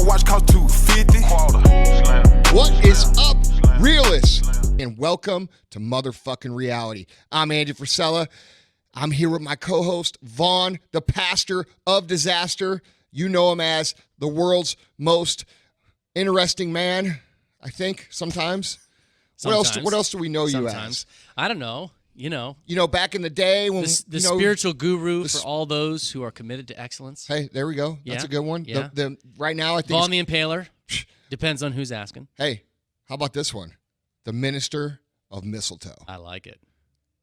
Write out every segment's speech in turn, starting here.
watch cost 250. What is up, realists? And welcome to motherfucking reality. I'm Andy Frisella. I'm here with my co-host, Vaughn, the pastor of disaster. You know him as the world's most interesting man, I think, sometimes. What else do we know you as? I don't know. You know, back in the day when the spiritual guru for all those who are committed to excellence. Hey, there we go. That's a good one. Yeah. Right now, I think Vaughn the Impaler. Depends on who's asking. Hey, how about this one? The minister of mistletoe. I like it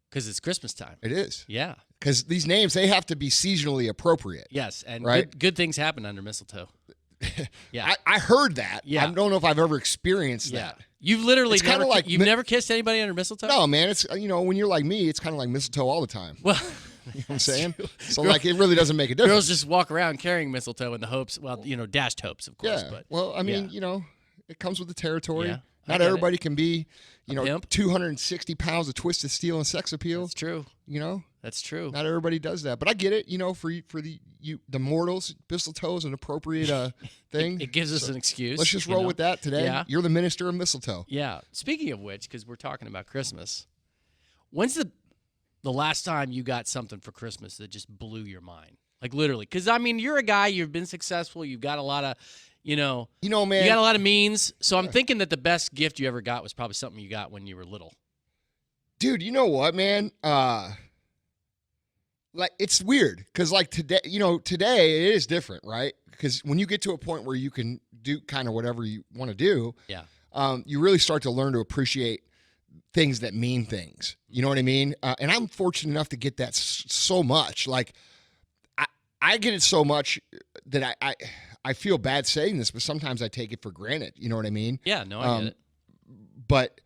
because it's Christmas time. It is. Yeah. Because these names, they have to be seasonally appropriate. Yes, and right? good things happen under mistletoe. Yeah, I heard that. Yeah. I don't know if I've ever experienced that. You've literally never kissed anybody under mistletoe? No, man. It's when you're like me, it's kind of like mistletoe all the time. Well, you know what I'm saying? True. So it really doesn't make a difference. Girls just walk around carrying mistletoe in the hopes, dashed hopes, of course. Yeah. But well, I mean, it comes with the territory. Yeah. Not everybody can be, pimp. 260 pounds of twisted steel and sex appeal. That's true. That's true. Not everybody does that, but I get it. For the mortals, mistletoe is an appropriate thing. It gives us an excuse. Let's just roll with that today. Yeah. You're the minister of mistletoe. Yeah. Speaking of which, because we're talking about Christmas, when's the last time you got something for Christmas that just blew your mind? Like literally, because you're a guy. You've been successful. You've got a lot of. Man, you got a lot of means. So I'm thinking that the best gift you ever got was probably something you got when you were little. Dude, you know what, man? It's weird because today, today it is different, right? Because when you get to a point where you can do kind of whatever you want to do, you really start to learn to appreciate things that mean things. You know what I mean? And I'm fortunate enough to get that so much. I get it so much that I feel bad saying this, but sometimes I take it for granted. You know what I mean? Yeah, no, I get it. But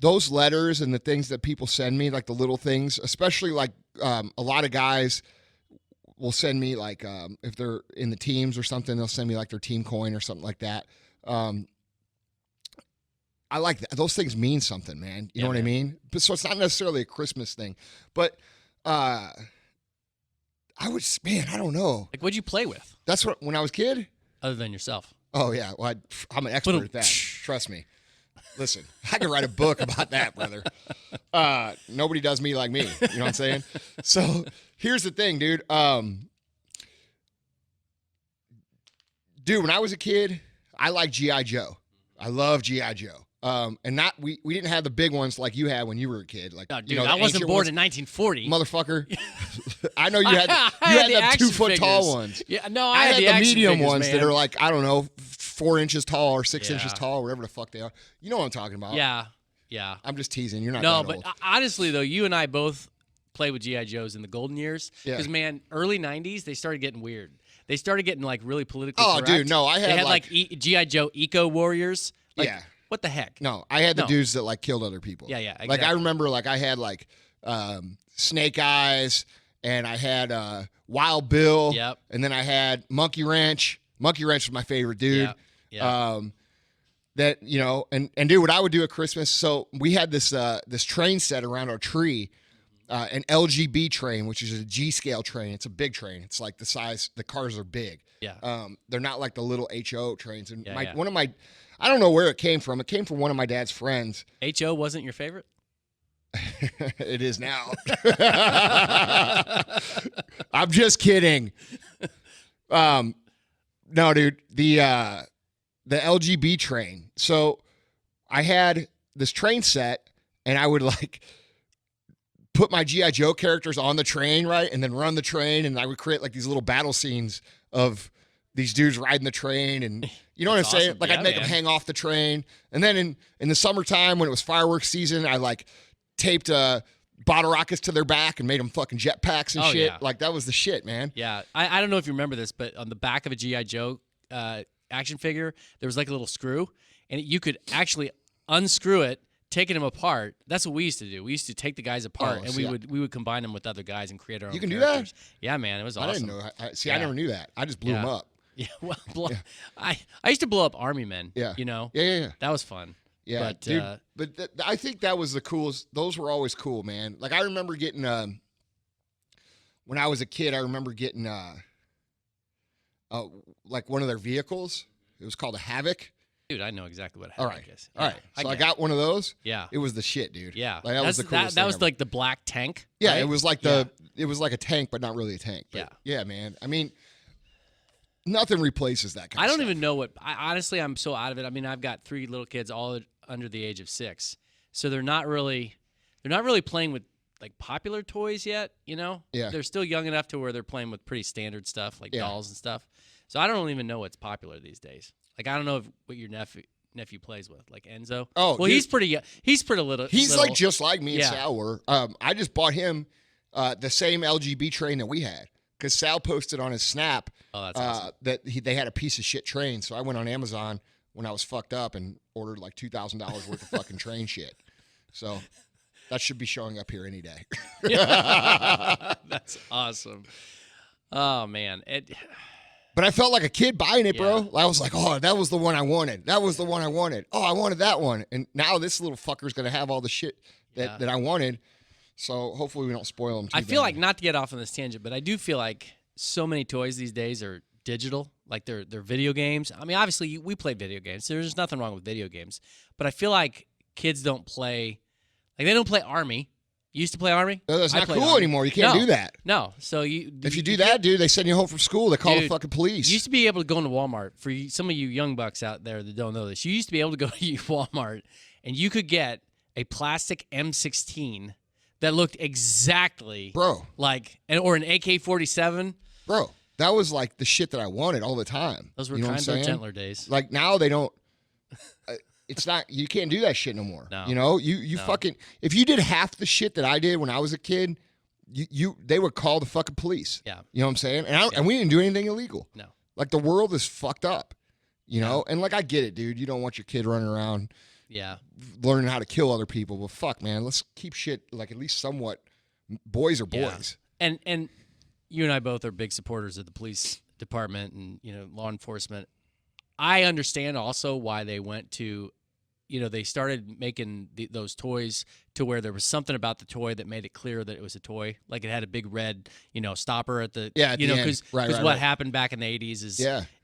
those letters and the things that people send me, like the little things, especially a lot of guys will send me if they're in the teams or something, they'll send me their team coin or something like that. I like that. Those things mean something, man. You know what I mean? But so it's not necessarily a Christmas thing, but I don't know. What'd you play with? That's when I was a kid? Other than yourself. Oh, yeah. Well, I'm an expert at that. Trust me. Listen, I could write a book about that, brother. Nobody does me like me. You know what I'm saying? So here's the thing, dude. Dude, when I was a kid, I liked G.I. Joe. I love G.I. Joe. And we didn't have the big ones like you had when you were a kid. No, dude, I wasn't born in 1940. Motherfucker. I know you had the 2 foot tall ones. Yeah, no, I had the medium figures, ones man. that are I don't know, 4 inches tall or 6 inches tall, whatever the fuck they are. You know what I'm talking about. Yeah. I'm just teasing. You're not No, that but old. Honestly, though, you and I both played with G.I. Joes in the golden years. Because, man, early 90s, they started getting weird. They started getting, really politically correct. Oh, dude, no. They had, G.I. Joe Eco Warriors. Yeah. What the heck? No, I had the dudes that killed other people. Yeah, exactly. I remember I had Snake Eyes, and I had Wild Bill. Yep. And then I had Monkey Wrench. Monkey Wrench was my favorite dude. Yeah. That and dude, what I would do at Christmas. So we had this train set around our tree, an LGB train, which is a G scale train. It's a big train. It's the size. The cars are big. Yeah. They're not like the little HO trains. And one of my I don't know where it came from. It came from one of my dad's friends. HO wasn't your favorite? It is now. I'm just kidding. No, dude. The LGB train. So I had this train set, and I would put my G.I. Joe characters on the train, right, and then run the train, and I would create these little battle scenes of these dudes riding the train, and you know what I'm saying? Awesome. I'd make them hang off the train. And then in the summertime when it was fireworks season, I taped bottle rockets to their back and made them fucking jetpacks and shit. Yeah. That was the shit, man. Yeah. I don't know if you remember this, but on the back of a G.I. Joe action figure, there was a little screw, and you could actually unscrew it, taking them apart. That's what we used to do. We used to take the guys apart, and we would combine them with other guys and create our own You can characters. do that? Yeah, man. It was awesome. I didn't know. I never knew that. I just blew them up. Yeah, well, I used to blow up army men. Yeah. Yeah. That was fun. Yeah, but, dude. I think that was the coolest. Those were always cool, man. I remember getting when I was a kid. I remember getting one of their vehicles, It was called a Havoc. Dude, I know exactly what All Havoc right. is. All right. So I got one of those. Yeah. It was the shit, dude. Yeah. Like, that was the coolest that was thing ever. like the black tank. Yeah, right? it was like it was like a tank, but not really a tank. But yeah, man. I mean, nothing replaces that kind of stuff. I don't even know honestly, I'm so out of it. I mean, I've got 3 little kids all under the age of 6. So they're not really playing with like popular toys yet, you know? Yeah. They're still young enough to where they're playing with pretty standard stuff like dolls and stuff. So I don't even know what's popular these days. Like, I don't know what your nephew plays with, like Enzo. Oh, well, dude, he's pretty little. He's little. like just like me and Sal were. I just bought him the same LGB train that we had because Sal posted on his Snap awesome. that they had a piece of shit train. So I went on Amazon when I was fucked up and ordered like $2,000 worth of fucking train shit. So that should be showing up here any day. That's awesome. Oh man. But I felt like a kid buying it, bro. I was like, oh, that was the one I wanted. That was the one I wanted. Oh, I wanted that one. And now this little fucker's going to have all the shit that I wanted. So hopefully we don't spoil him too I feel bad. like, not to get off on this tangent, but I do feel like so many toys these days are digital. Like they're video games. I mean, obviously we play video games. There's nothing wrong with video games. But I feel like kids don't play, like they don't play Army. You used to play Army? No, that's not cool Army. anymore. You can't do that. No. So if you do that, dude, they send you home from school. They call the fucking police. You used to be able to go into Walmart. For some of you young bucks out there that don't know this, you used to be able to go to Walmart and you could get a plastic M16 that looked exactly like, or an AK-47. Bro, that was like the shit that I wanted all the time. Those were kind of gentler days. Like now they don't. It's not. You can't do that shit no more. No. You know, you fucking. If you did half the shit that I did when I was a kid, they would call the fucking police. Yeah. You know what I'm saying? And we didn't do anything illegal. No. Like the world is fucked up. You know, and like I get it, dude. You don't want your kid running around. Yeah. Learning how to kill other people, but fuck, man, let's keep shit like at least somewhat. Boys are boys. Yeah. And you and I both are big supporters of the police department and law enforcement. I understand also why they went to, they started making those toys to where there was something about the toy that made it clear that it was a toy. Like it had a big red, stopper at the, because what happened back in the 80s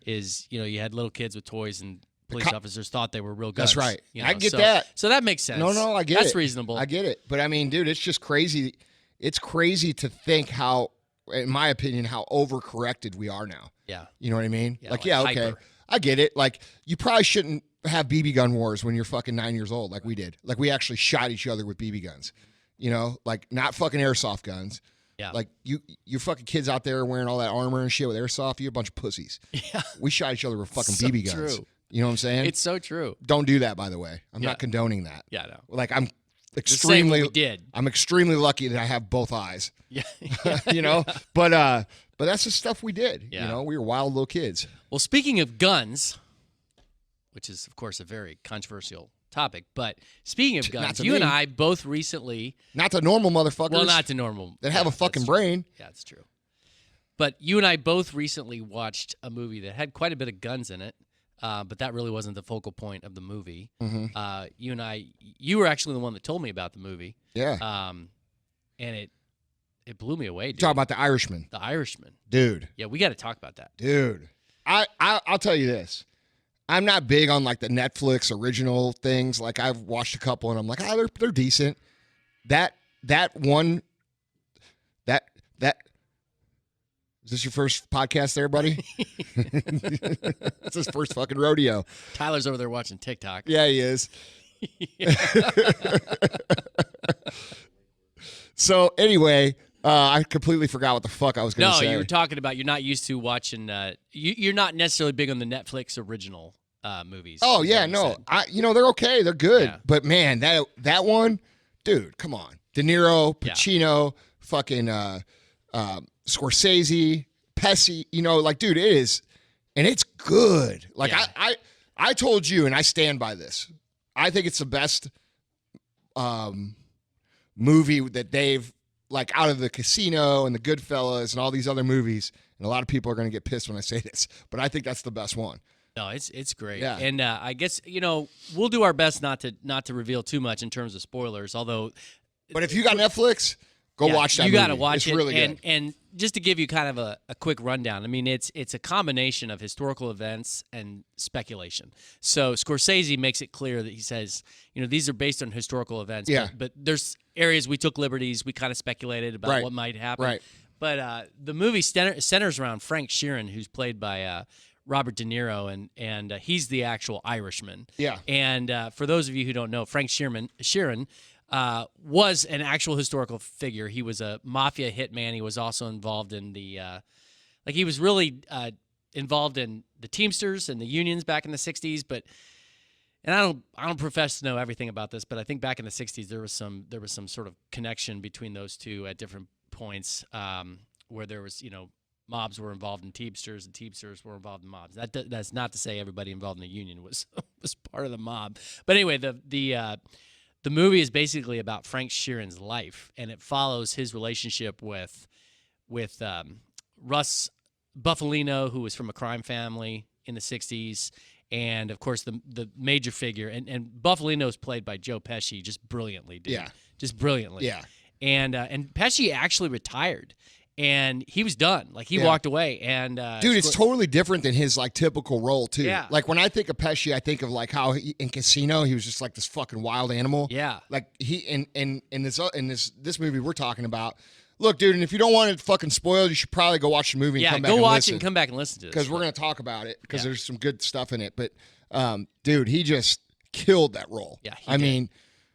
is you had little kids with toys and police officers thought they were real guns. That's right. I get that. So that makes sense. No, I get it. That's reasonable. I get it. But I mean, dude, it's just crazy. It's crazy to think how, in my opinion, how overcorrected we are now. Yeah. You know what I mean? Yeah, okay. hyper. I get it. Like, you probably shouldn't have BB gun wars when you're fucking 9 years old like we did. Like, we actually shot each other with BB guns. Like, not fucking airsoft guns. Yeah. Like, you fucking kids out there wearing all that armor and shit with airsoft, you're a bunch of pussies. Yeah. We shot each other with fucking BB guns. True. You know what I'm saying? It's so true. Don't do that, by the way. I'm not condoning that. Yeah, no. Like, I'm extremely lucky that I have both eyes. Yeah. But that's the stuff we did. Yeah. We were wild little kids. Well, speaking of guns, which is of course a very controversial topic, but speaking of guns, you and I both recently, not to normal motherfuckers. Well, not to normal that have a fucking brain. Yeah, that's true. But you and I both recently watched a movie that had quite a bit of guns in it. But that really wasn't the focal point of the movie. Mm-hmm. You were actually the one that told me about the movie. Yeah. And it blew me away, dude. Talk about The Irishman. The Irishman. Dude. Yeah, we got to talk about that. Dude. I'll tell you this. I'm not big on like the Netflix original things. Like I've watched a couple and I'm like, they're decent. That one is this your first podcast there, buddy? It's his first fucking rodeo. Tyler's over there watching TikTok. Yeah, he is. So anyway, I completely forgot what the fuck I was going to say. No, you were talking about you're not used to watching. You're not necessarily big on the Netflix original movies. Oh yeah, no, they're okay, they're good, yeah. But man, that one, dude, come on, De Niro, Pacino, fucking Scorsese, Pesci, like, dude, it is, and it's good. Like I told you, and I stand by this. I think it's the best movie that they've, like, out of the Casino and the Goodfellas and all these other movies, and a lot of people are going to get pissed when I say this, but I think that's the best one. No, it's great. Yeah. And I guess, we'll do our best not to reveal too much in terms of spoilers, although. But if you got Netflix, Go watch that movie. You got to watch it. It's really good. And just to give you kind of a quick rundown, I mean, it's a combination of historical events and speculation. So Scorsese makes it clear that he says, these are based on historical events. Yeah. But there's areas we took liberties. We kind of speculated about what might happen. Right. But the movie centers around Frank Sheeran, who's played by Robert De Niro, and he's the actual Irishman. Yeah. And for those of you who don't know, Frank Sheeran was an actual historical figure. He was a mafia hitman. He was also involved in he was really involved in the Teamsters and the unions back in the 60s. And I don't profess to know everything about this, but I think back in the 60s there was some sort of connection between those two at different points where there was, mobs were involved in Teamsters and Teamsters were involved in mobs. That's not to say everybody involved in the union was part of the mob. But anyway, the movie is basically about Frank Sheeran's life, and it follows his relationship with Russ Buffalino, who was from a crime family in the 60s, and, of course, the major figure. And Buffalino is played by Joe Pesci just brilliantly, dude. Yeah. Just brilliantly. Yeah. And Pesci actually retired, and he was done. Like, he walked away. And dude, it's totally different than his typical role too. Yeah. Like when I think of Pesci, I think of how in Casino he was just like this fucking wild animal. Yeah. Like he in this movie we're talking about. Look, dude, and if you don't want it fucking spoiled, you should probably go watch the movie and come back and listen. Yeah, go watch it and come back and listen to this. Because we're going to talk about it because there's some good stuff in it. But, dude, he just killed that role. Yeah, I mean,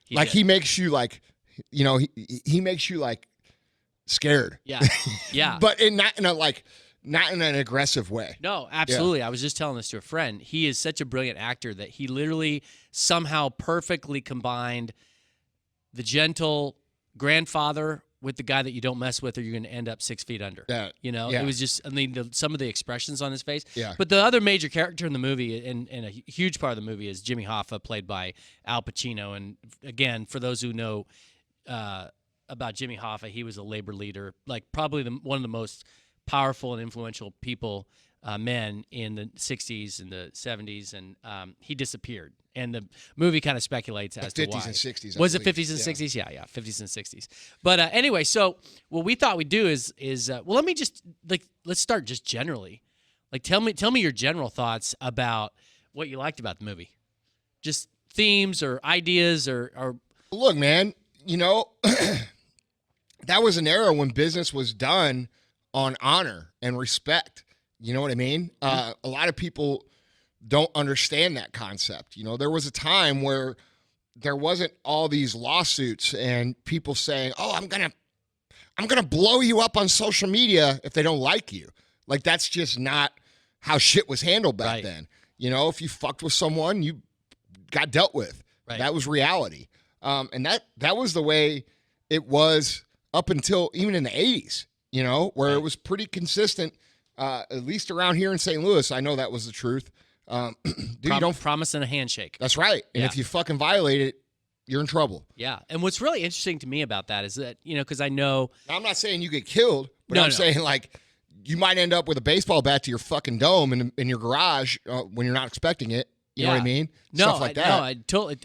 he makes you he makes you scared. Yeah, yeah. But not in an aggressive way. No, absolutely. I was just telling this to a friend. He is such a brilliant actor that he literally somehow perfectly combined the gentle grandfather with the guy that you don't mess with or you're going to end up 6 feet under. Yeah. It was just, some of the expressions on his face. Yeah. But the other major character in the movie, and a huge part of the movie, is Jimmy Hoffa, played by Al Pacino. And again, for those who know about Jimmy Hoffa, he was a labor leader, probably one of the most powerful and influential men in the 60s and the 70s, and he disappeared. And the movie kind of speculates as to why. 50s and 60s. Was it 50s and 60s? Yeah, 50s and 60s. But anyway, so what we thought we'd do is let me just let's start just generally. Tell me your general thoughts about what you liked about the movie. Just themes or ideas or Look, man, that was an era when business was done on honor and respect. You know what I mean? A lot of people don't understand that concept. There was a time where there wasn't all these lawsuits and people saying, "Oh, I'm gonna blow you up on social media if they don't like you." That's just not how shit was handled back then. If you fucked with someone, you got dealt with. Right. That was reality. And that was the way it was up until even in the 80s. Where it was pretty consistent. At least around here in St. Louis, I know that was the truth. Dude, you don't promise and a handshake. That's right. And if you fucking violate it, you're in trouble. Yeah. And what's really interesting to me about that is that, because I know. Now, I'm not saying you get killed, but I'm saying you might end up with a baseball bat to your fucking dome in your garage when you're not expecting it. You know what I mean? Stuff like that. No, I totally.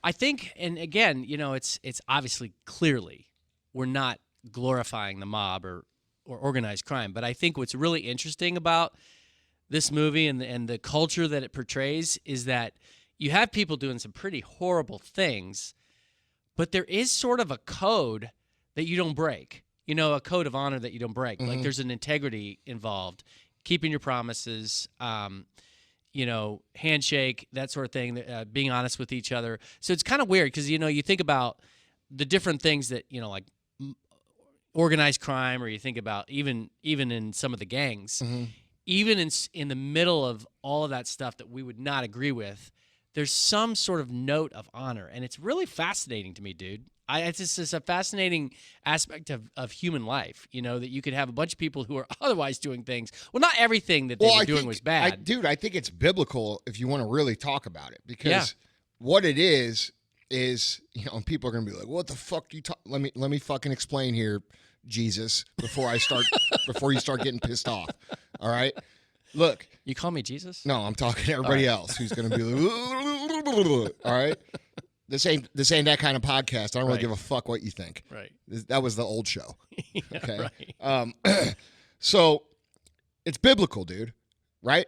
I think, and again, it's obviously clearly we're not glorifying the mob or organized crime, but I think what's really interesting about this movie and the culture that it portrays is that you have people doing some pretty horrible things, but there is sort of a code that you don't break. A code of honor that you don't break. Mm-hmm. There's an integrity involved, keeping your promises, handshake, that sort of thing, being honest with each other. So it's kind of weird because, you think about the different things that, organized crime, or you think about even in some of the gangs, even in the middle of all of that stuff that we would not agree with, there's some sort of note of honor. And it's really fascinating to me, dude. It's just a fascinating aspect of human life, that you could have a bunch of people who are otherwise doing things. Well, not everything that they were doing was bad. I think it's biblical if you want to really talk about it, because what it is, and people are going to be like, what the fuck do you talk? Let me fucking explain here, Jesus, before you start getting pissed off. All right. Look. You call me Jesus? No, I'm talking to everybody else who's going to be like, all right. this ain't that kind of podcast. I don't really Right. give a fuck what you think. Right. That was the old show. Yeah, Okay. right. So it's biblical, dude, right?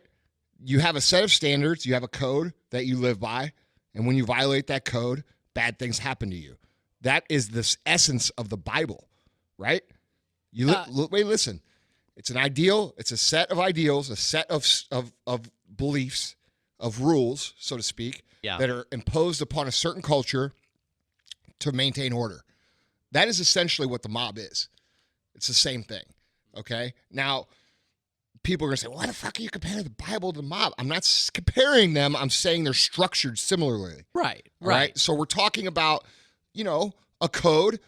You have a set of standards, you have a code that you live by, and when you violate that code, bad things happen to you. That is the essence of the Bible, right? Wait, listen. It's an ideal, it's a set of ideals, a set of beliefs, of rules, so to speak, that are imposed upon a certain culture to maintain order. That is essentially what the mob is. It's the same thing, okay? Now, people are going to say, why the fuck are you comparing the Bible to the mob? I'm not comparing them. I'm saying they're structured similarly. Right. So we're talking about, a code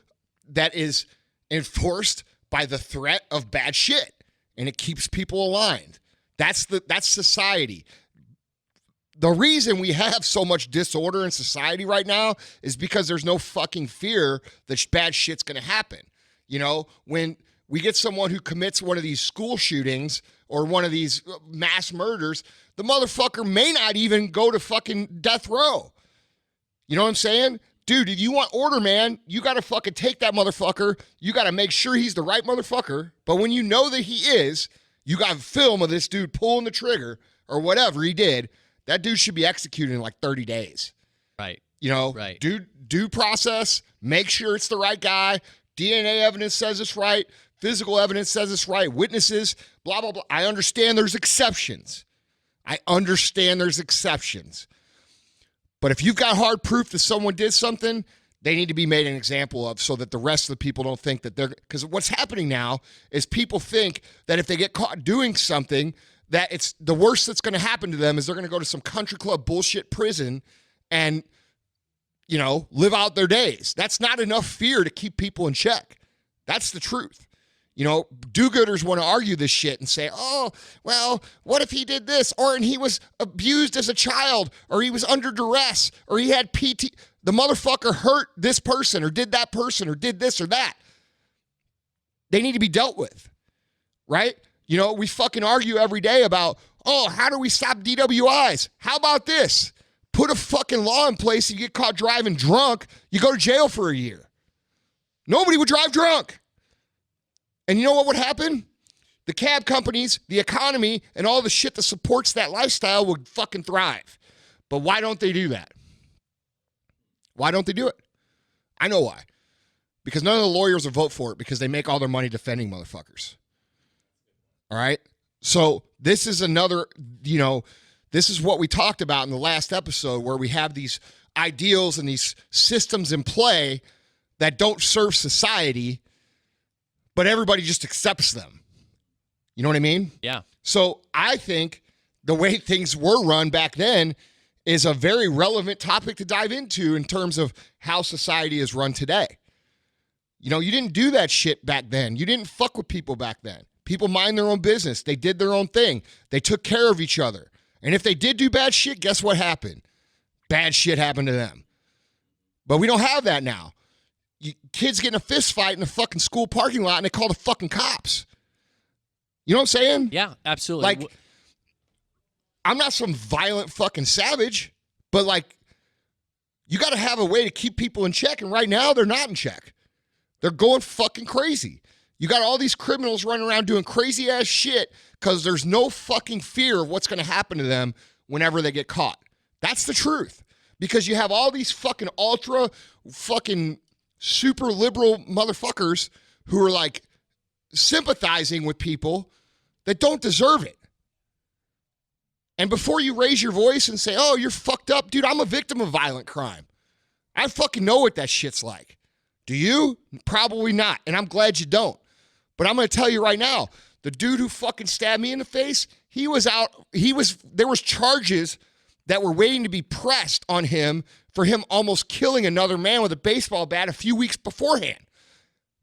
that is enforced by the threat of bad shit, and it keeps people aligned. That's society. The reason we have so much disorder in society right now is because there's no fucking fear that bad shit's going to happen. When we get someone who commits one of these school shootings or one of these mass murders, the motherfucker may not even go to fucking death row. You know what I'm saying? Dude, if you want order, man, you got to fucking take that motherfucker. You got to make sure he's the right motherfucker. But when you know that he is, you got film of this dude pulling the trigger or whatever he did. That dude should be executed in like 30 days. Right. Right. Due process, make sure it's the right guy. DNA evidence says it's right. Physical evidence says it's right. Witnesses, blah, blah, blah. I understand there's exceptions. But if you've got hard proof that someone did something, they need to be made an example of so that the rest of the people don't think that they're... Because what's happening now is people think that if they get caught doing something, that it's the worst that's going to happen to them is they're going to go to some country club bullshit prison and, live out their days. That's not enough fear to keep people in check. That's the truth. Do-gooders want to argue this shit and say, oh, well, what if he did this? Or and he was abused as a child, or he was under duress, or he had PT. The motherfucker hurt this person or did that person or did this or that. They need to be dealt with, right? We fucking argue every day about, oh, how do we stop DWIs? How about this? Put a fucking law in place. If you get caught driving drunk, you go to jail for a year. Nobody would drive drunk. And you know what would happen? The cab companies, the economy, and all the shit that supports that lifestyle would fucking thrive. But why don't they do that? Why don't they do it? I know why. Because none of the lawyers will vote for it because they make all their money defending motherfuckers. All right? So this is another, this is what we talked about in the last episode where we have these ideals and these systems in play that don't serve society, but everybody just accepts them. You know what I mean? Yeah. So I think the way things were run back then is a very relevant topic to dive into in terms of how society is run today. You didn't do that shit back then. You didn't fuck with people back then. People mind their own business. They did their own thing. They took care of each other. And if they did do bad shit, guess what happened? Bad shit happened to them. But we don't have that now. Kids get in a fist fight in a fucking school parking lot and they call the fucking cops. You know what I'm saying? Yeah, absolutely. Like, I'm not some violent fucking savage, but you got to have a way to keep people in check. And right now, they're not in check. They're going fucking crazy. You got all these criminals running around doing crazy ass shit because there's no fucking fear of what's going to happen to them whenever they get caught. That's the truth. Because you have all these fucking ultra fucking super liberal motherfuckers who are sympathizing with people that don't deserve it. And before you raise your voice and say, oh, you're fucked up, dude, I'm a victim of violent crime. I fucking know what that shit's like. Do you? Probably not. And I'm glad you don't. But I'm going to tell you right now, the dude who fucking stabbed me in the face, there was charges that were waiting to be pressed on him for him almost killing another man with a baseball bat a few weeks beforehand.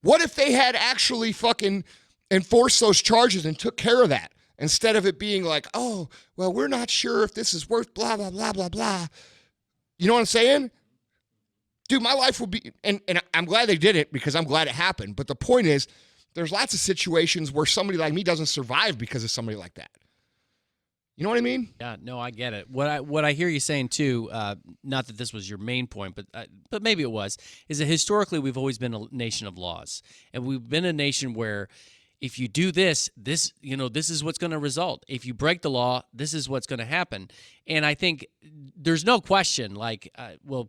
What if they had actually fucking enforced those charges and took care of that instead of it being like, oh, well, we're not sure if this is worth blah, blah, blah, blah, blah. You know what I'm saying? Dude, my life will be, and I'm glad they did it because I'm glad it happened. But the point is, there's lots of situations where somebody like me doesn't survive because of somebody like that. You know what I mean? Yeah, no, I get it. What I hear you saying too, not that this was your main point, but maybe it was, is that historically we've always been a nation of laws, and we've been a nation where if you do this is what's going to result. If you break the law, this is what's going to happen. And I think there's no question, like,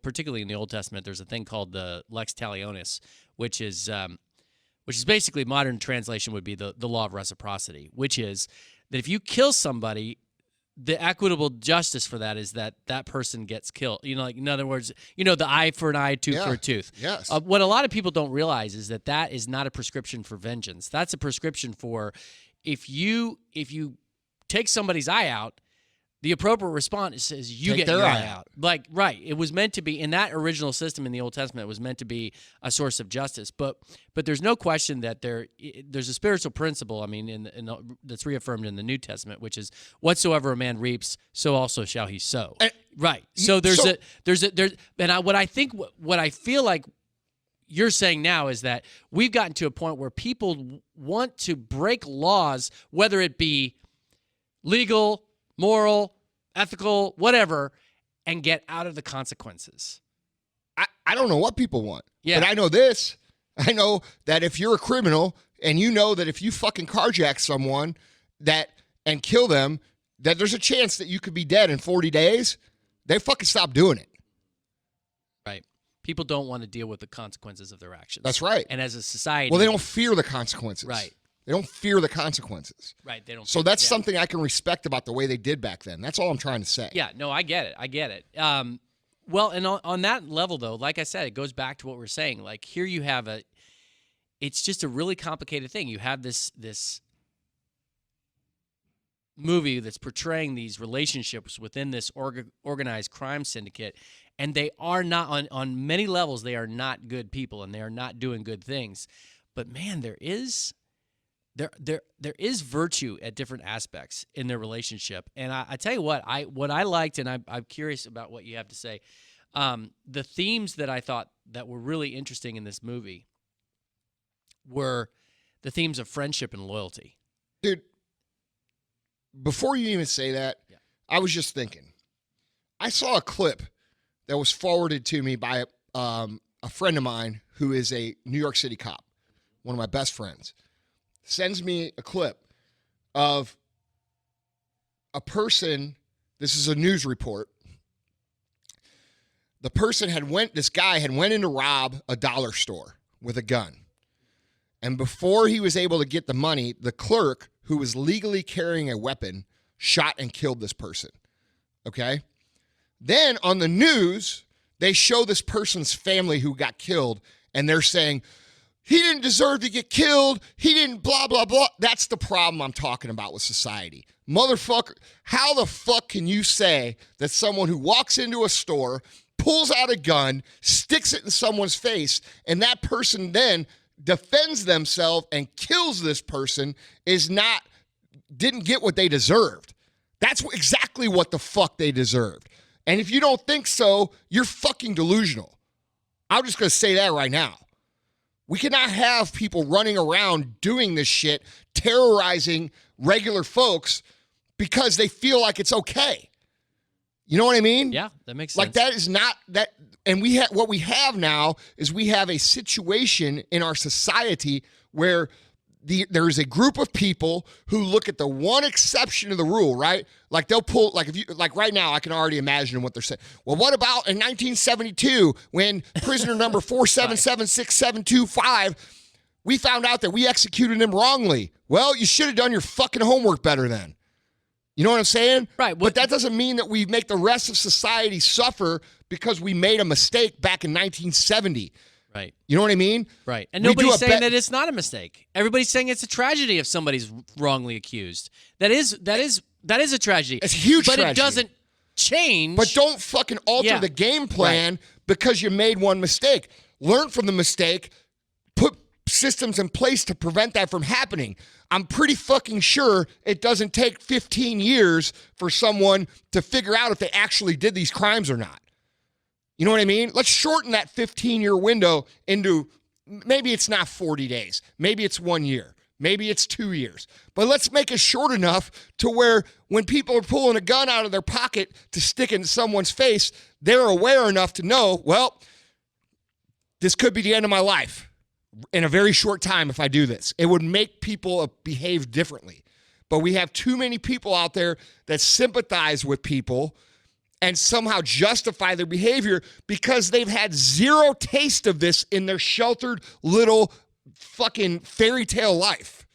particularly in the Old Testament, there's a thing called the lex talionis, which is basically, modern translation would be the law of reciprocity, which is that if you kill somebody, the equitable justice for that is that person gets killed. Like, in other words, the eye for an eye, tooth for a tooth. Yes. What a lot of people don't realize is that is not a prescription for vengeance. That's a prescription for if you take somebody's eye out, the appropriate response is you get your eye out. Like, right. It was meant to be, in that original system in the Old Testament, it was meant to be a source of justice. But there's no question that there's a spiritual principle, that's reaffirmed in the New Testament, which is whatsoever a man reaps, so also shall he sow. Right. So what I feel like you're saying now is that we've gotten to a point where people want to break laws, whether it be legal, moral, ethical, whatever, and get out of the consequences. I don't know what people want. Yeah. But I know this. I know that if you're a criminal and you know that if you fucking carjack someone and kill them, that there's a chance that you could be dead in 40 days, they fucking stop doing it. Right. People don't want to deal with the consequences of their actions. That's right. And as a society... Well, they don't fear the consequences. Right. They don't fear the consequences. Right. They don't. So that's something I can respect about the way they did back then. That's all I'm trying to say. Yeah. No, I get it. Well, and on that level, though, like I said, it goes back to what we're saying. Like, here you have it's just a really complicated thing. You have this movie that's portraying these relationships within this organized crime syndicate, and they are not, on many levels, they are not good people, and they are not doing good things. But, man, there is virtue at different aspects in their relationship. And I tell you what I liked, and I'm curious about what you have to say. The themes that I thought that were really interesting in this movie were the themes of friendship and loyalty. Dude, before you even say that, I was just thinking. I saw a clip that was forwarded to me by a friend of mine who is a New York City cop, one of my best friends. Sends me a clip of a person. This is a news report. This guy had went in to rob a dollar store with a gun. And before he was able to get the money, the clerk, who was legally carrying a weapon, shot and killed this person. Okay? Then on the news, they show this person's family who got killed, and they're saying, he didn't deserve to get killed. He didn't blah, blah, blah. That's the problem I'm talking about with society. Motherfucker, how the fuck can you say that someone who walks into a store, pulls out a gun, sticks it in someone's face, and that person then defends themselves and kills this person didn't get what they deserved? That's exactly what the fuck they deserved. And if you don't think so, you're fucking delusional. I'm just going to say that right now. We cannot have people running around doing this shit, terrorizing regular folks because they feel like it's okay. You know what I mean? Yeah, that makes sense. Like, that is not that. And what we have now is we have a situation in our society where there is a group of people who look at the one exception to the rule, right? Like, they'll pull, like right now, I can already imagine what they're saying. Well, what about in 1972 when prisoner number 4776725, we found out that we executed him wrongly? Well, you should have done your fucking homework better then. You know what I'm saying? Right. But that doesn't mean that we make the rest of society suffer because we made a mistake back in 1970. Right. You know what I mean? Right. And nobody's saying that it's not a mistake. Everybody's saying it's a tragedy if somebody's wrongly accused. That is a tragedy. It's a huge tragedy. But it doesn't change. But don't fucking alter the game plan because you made one mistake. Learn from the mistake. Put systems in place to prevent that from happening. I'm pretty fucking sure it doesn't take 15 years for someone to figure out if they actually did these crimes or not. You know what I mean? Let's shorten that 15-year window into, maybe it's not 40 days. Maybe it's 1 year. Maybe it's 2 years. But let's make it short enough to where when people are pulling a gun out of their pocket to stick in someone's face, they're aware enough to know, well, this could be the end of my life in a very short time if I do this. It would make people behave differently. But we have too many people out there that sympathize with people and somehow justify their behavior because they've had zero taste of this in their sheltered little fucking fairy tale life.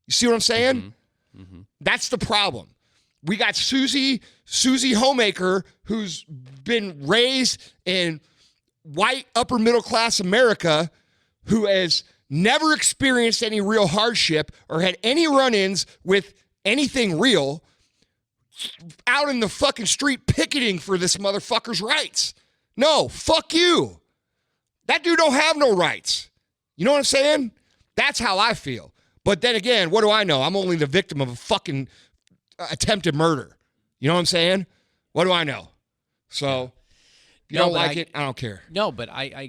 You see what I'm saying? Mm-hmm. Mm-hmm. That's the problem. We got Susie Homemaker, who's been raised in white upper middle class America, who has never experienced any real hardship or had any run-ins with anything real, out in the fucking street picketing for this motherfucker's rights. No, fuck you. That dude don't have no rights. You know what I'm saying? That's how I feel. But then again, what do I know? I'm only the victim of a fucking attempted murder. You know what I'm saying? What do I know? So, if you don't like it, I don't care. No, but I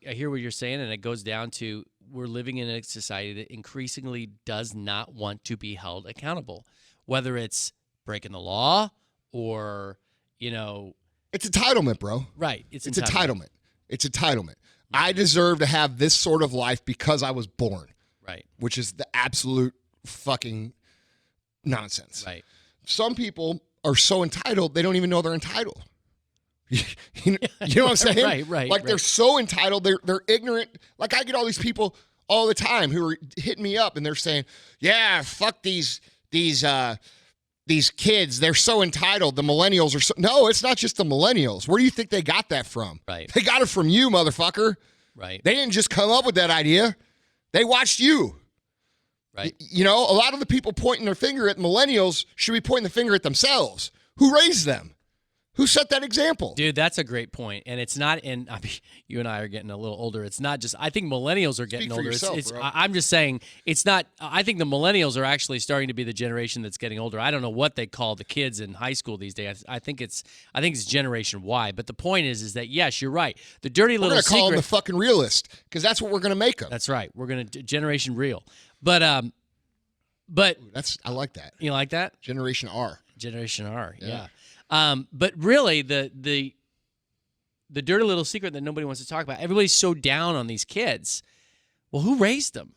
hear what you're saying, and it goes down to we're living in a society that increasingly does not want to be held accountable, whether it's breaking the law or, It's entitlement, bro. Right. It's entitlement. It's entitlement. I deserve to have this sort of life because I was born. Right. Which is the absolute fucking nonsense. Right. Some people are so entitled, they don't even know they're entitled. You know what I'm saying? Right. Like they're so entitled, they're ignorant. Like I get all these people all the time who are hitting me up and they're saying, "Yeah, fuck these kids. They're so entitled. The millennials are so." No, it's not just the millennials. Where do you think they got that from? Right. They got it from you, motherfucker. Right. They didn't just come up with that idea. They watched you. Right. A lot of the people pointing their finger at millennials should be pointing the finger at themselves. Who raised them? Who set that example? Dude, that's a great point. And it's not you and I are getting a little older. It's not just, I think millennials are getting older. Bro. I'm just saying it's not, I think the millennials are actually starting to be the generation that's getting older. I don't know what they call the kids in high school these days. I think it's Generation Y. But the point is that, yes, you're right. The dirty little secret. We're going to call them the fucking realist because that's what we're going to make them. That's right. We're going to Generation Real. But I like that. You like that? Generation R. Generation R, yeah. But really, the dirty little secret that nobody wants to talk about, everybody's so down on these kids. Well, who raised them?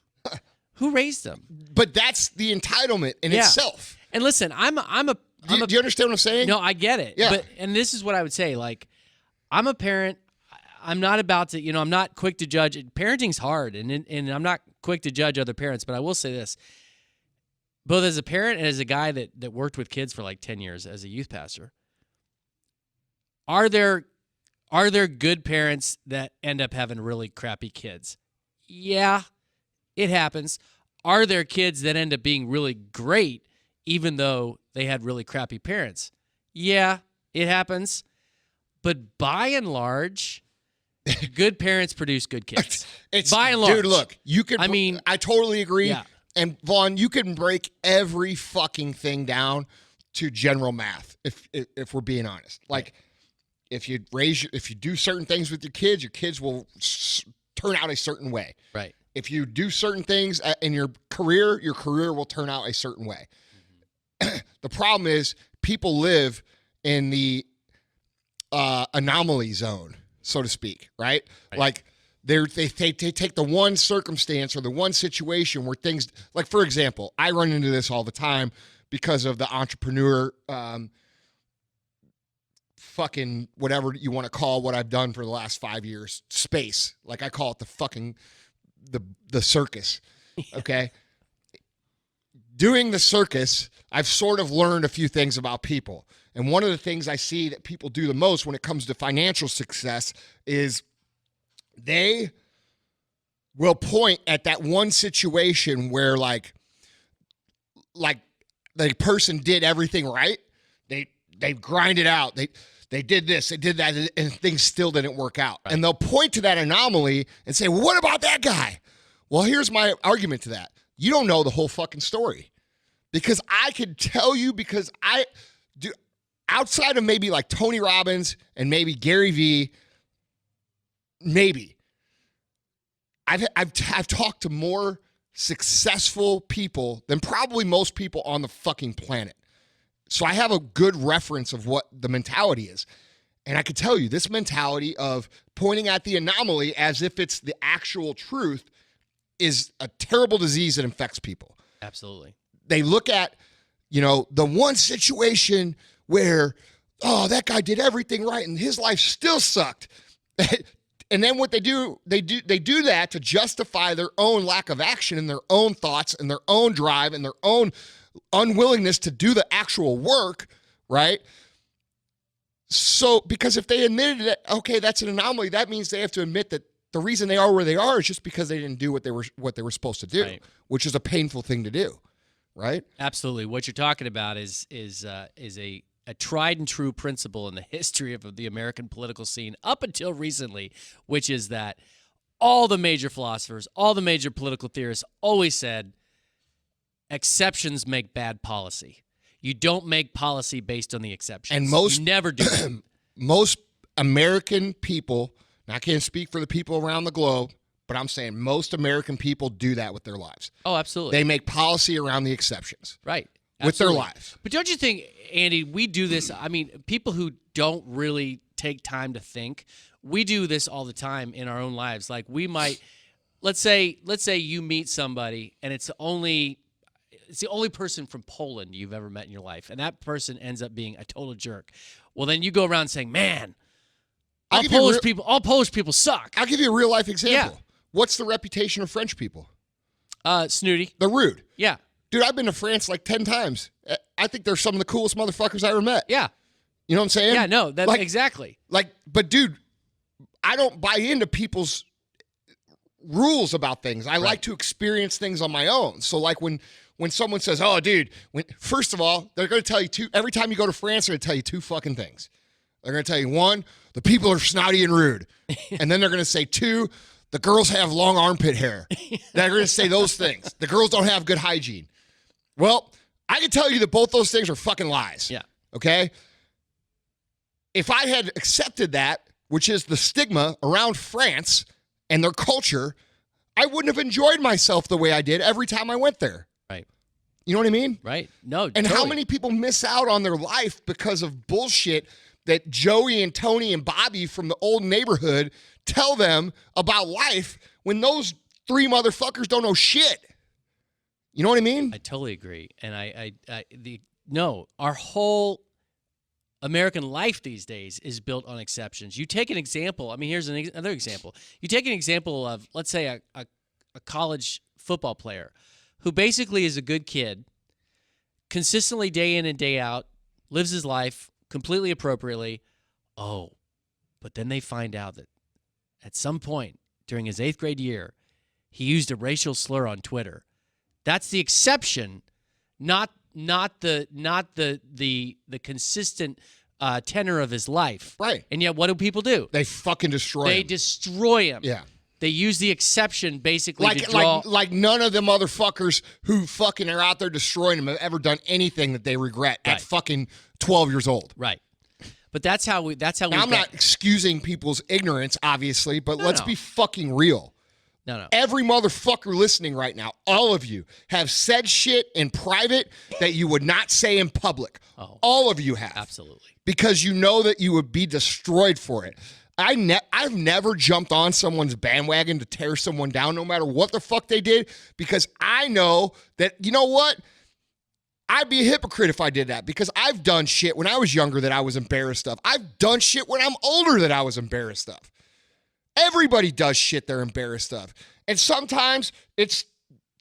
Who raised them? But that's the entitlement in itself. And listen, do you understand what I'm saying? No, I get it. Yeah. And this is what I would say. Like, I'm a parent. I'm not about to, I'm not quick to judge. Parenting's hard, and I'm not quick to judge other parents. But I will say this. Both as a parent and as a guy that worked with kids for like 10 years as a youth pastor, are there good parents that end up having really crappy kids? Yeah, it happens. Are there kids that end up being really great even though they had really crappy parents? Yeah, it happens. But by and large, good parents produce good kids. By and large. Dude, look, I totally agree. Yeah. And Vaughn, you can break every fucking thing down to general math if we're being honest. Like, if you do certain things with your kids will turn out a certain way. Right. If you do certain things in your career will turn out a certain way. Mm-hmm. The problem is people live in the anomaly zone, so to speak, right? Like, they take the one circumstance or the one situation where things, like, for example, I run into this all the time because of the entrepreneur fucking whatever you want to call what I've done for the last 5 years, space. Like, I call it the fucking the circus. Okay. Doing the circus, I've sort of learned a few things about people. And one of the things I see that people do the most when it comes to financial success is they will point at that one situation where like the person did everything right. They grind it out. They did this, they did that, and things still didn't work out. Right. And they'll point to that anomaly and say, well, what about that guy? Well, here's my argument to that. You don't know the whole fucking story. Because I could tell you, because I do, outside of maybe like Tony Robbins and maybe Gary Vee, maybe I've talked to more successful people than probably most people on the fucking planet. So I have a good reference of what the mentality is. And I could tell you, this mentality of pointing at the anomaly as if it's the actual truth is a terrible disease that infects people. Absolutely. They look at, the one situation where, oh, that guy did everything right and his life still sucked. And then what they do that to justify their own lack of action and their own thoughts and their own drive and their own unwillingness to do the actual work, right? So, because if they admitted that, okay, that's an anomaly, that means they have to admit that the reason they are where they are is just because they didn't do what they were supposed to do, right, which is a painful thing to do, right? Absolutely. What you're talking about is a tried and true principle in the history of the American political scene up until recently, which is that all the major philosophers, all the major political theorists always said exceptions make bad policy. You don't make policy based on the exceptions. And most you never do that. Most American people, and I can't speak for the people around the globe, but I'm saying most American people do that with their lives. Oh, absolutely. They make policy around the exceptions. Right. With their lives. But don't you think, Andy, we do this, I mean, people who don't really take time to think, we do this all the time in our own lives. Like we might, let's say you meet somebody and it's the only person from Poland you've ever met in your life, and that person ends up being a total jerk. Well, then you go around saying, man, all Polish people suck. I'll give you a real life example. Yeah. What's the reputation of French people? Snooty. They're rude. Yeah. Dude, I've been to France like 10 times. I think they're some of the coolest motherfuckers I ever met. Yeah. You know what I'm saying? Yeah, no, that's exactly. But dude, I don't buy into people's rules about things. I like to experience things on my own. So like when someone says, oh, dude, first of all, they're going to tell you every time you go to France, they're going to tell you two fucking things. They're going to tell you, one, the people are snotty and rude. And then they're going to say, two, the girls have long armpit hair. They're going to say those things. The girls don't have good hygiene. Well, I can tell you that both those things are fucking lies. Yeah. Okay? If I had accepted that, which is the stigma around France and their culture, I wouldn't have enjoyed myself the way I did every time I went there. Right. You know what I mean? Right. No, and totally. How many people miss out on their life because of bullshit that Joey and Tony and Bobby from the old neighborhood tell them about life when those three motherfuckers don't know shit? You know what I mean? I totally agree. And our whole American life these days is built on exceptions. You take an example. I mean, here's another example. You take an example of, let's say, a college football player who basically is a good kid, consistently day in and day out, lives his life completely appropriately. Oh, but then they find out that at some point during his 8th grade year, he used a racial slur on Twitter. That's the exception, not the consistent tenor of his life. Right. And yet, what do people do? They fucking destroy him. They destroy him. Yeah. They use the exception basically to draw. Like none of them motherfuckers who fucking are out there destroying him have ever done anything that they regret at fucking 12 years old. Right. But that's how we. I'm not excusing people's ignorance, obviously, but let's be fucking real. No. Every motherfucker listening right now, all of you have said shit in private that you would not say in public. Oh, all of you have. Absolutely. Because you know that you would be destroyed for it. I've never jumped on someone's bandwagon to tear someone down no matter what the fuck they did, because I know that, you know what? I'd be a hypocrite if I did that, because I've done shit when I was younger that I was embarrassed of. I've done shit when I'm older that I was embarrassed of. Everybody does shit they're embarrassed of. And sometimes it's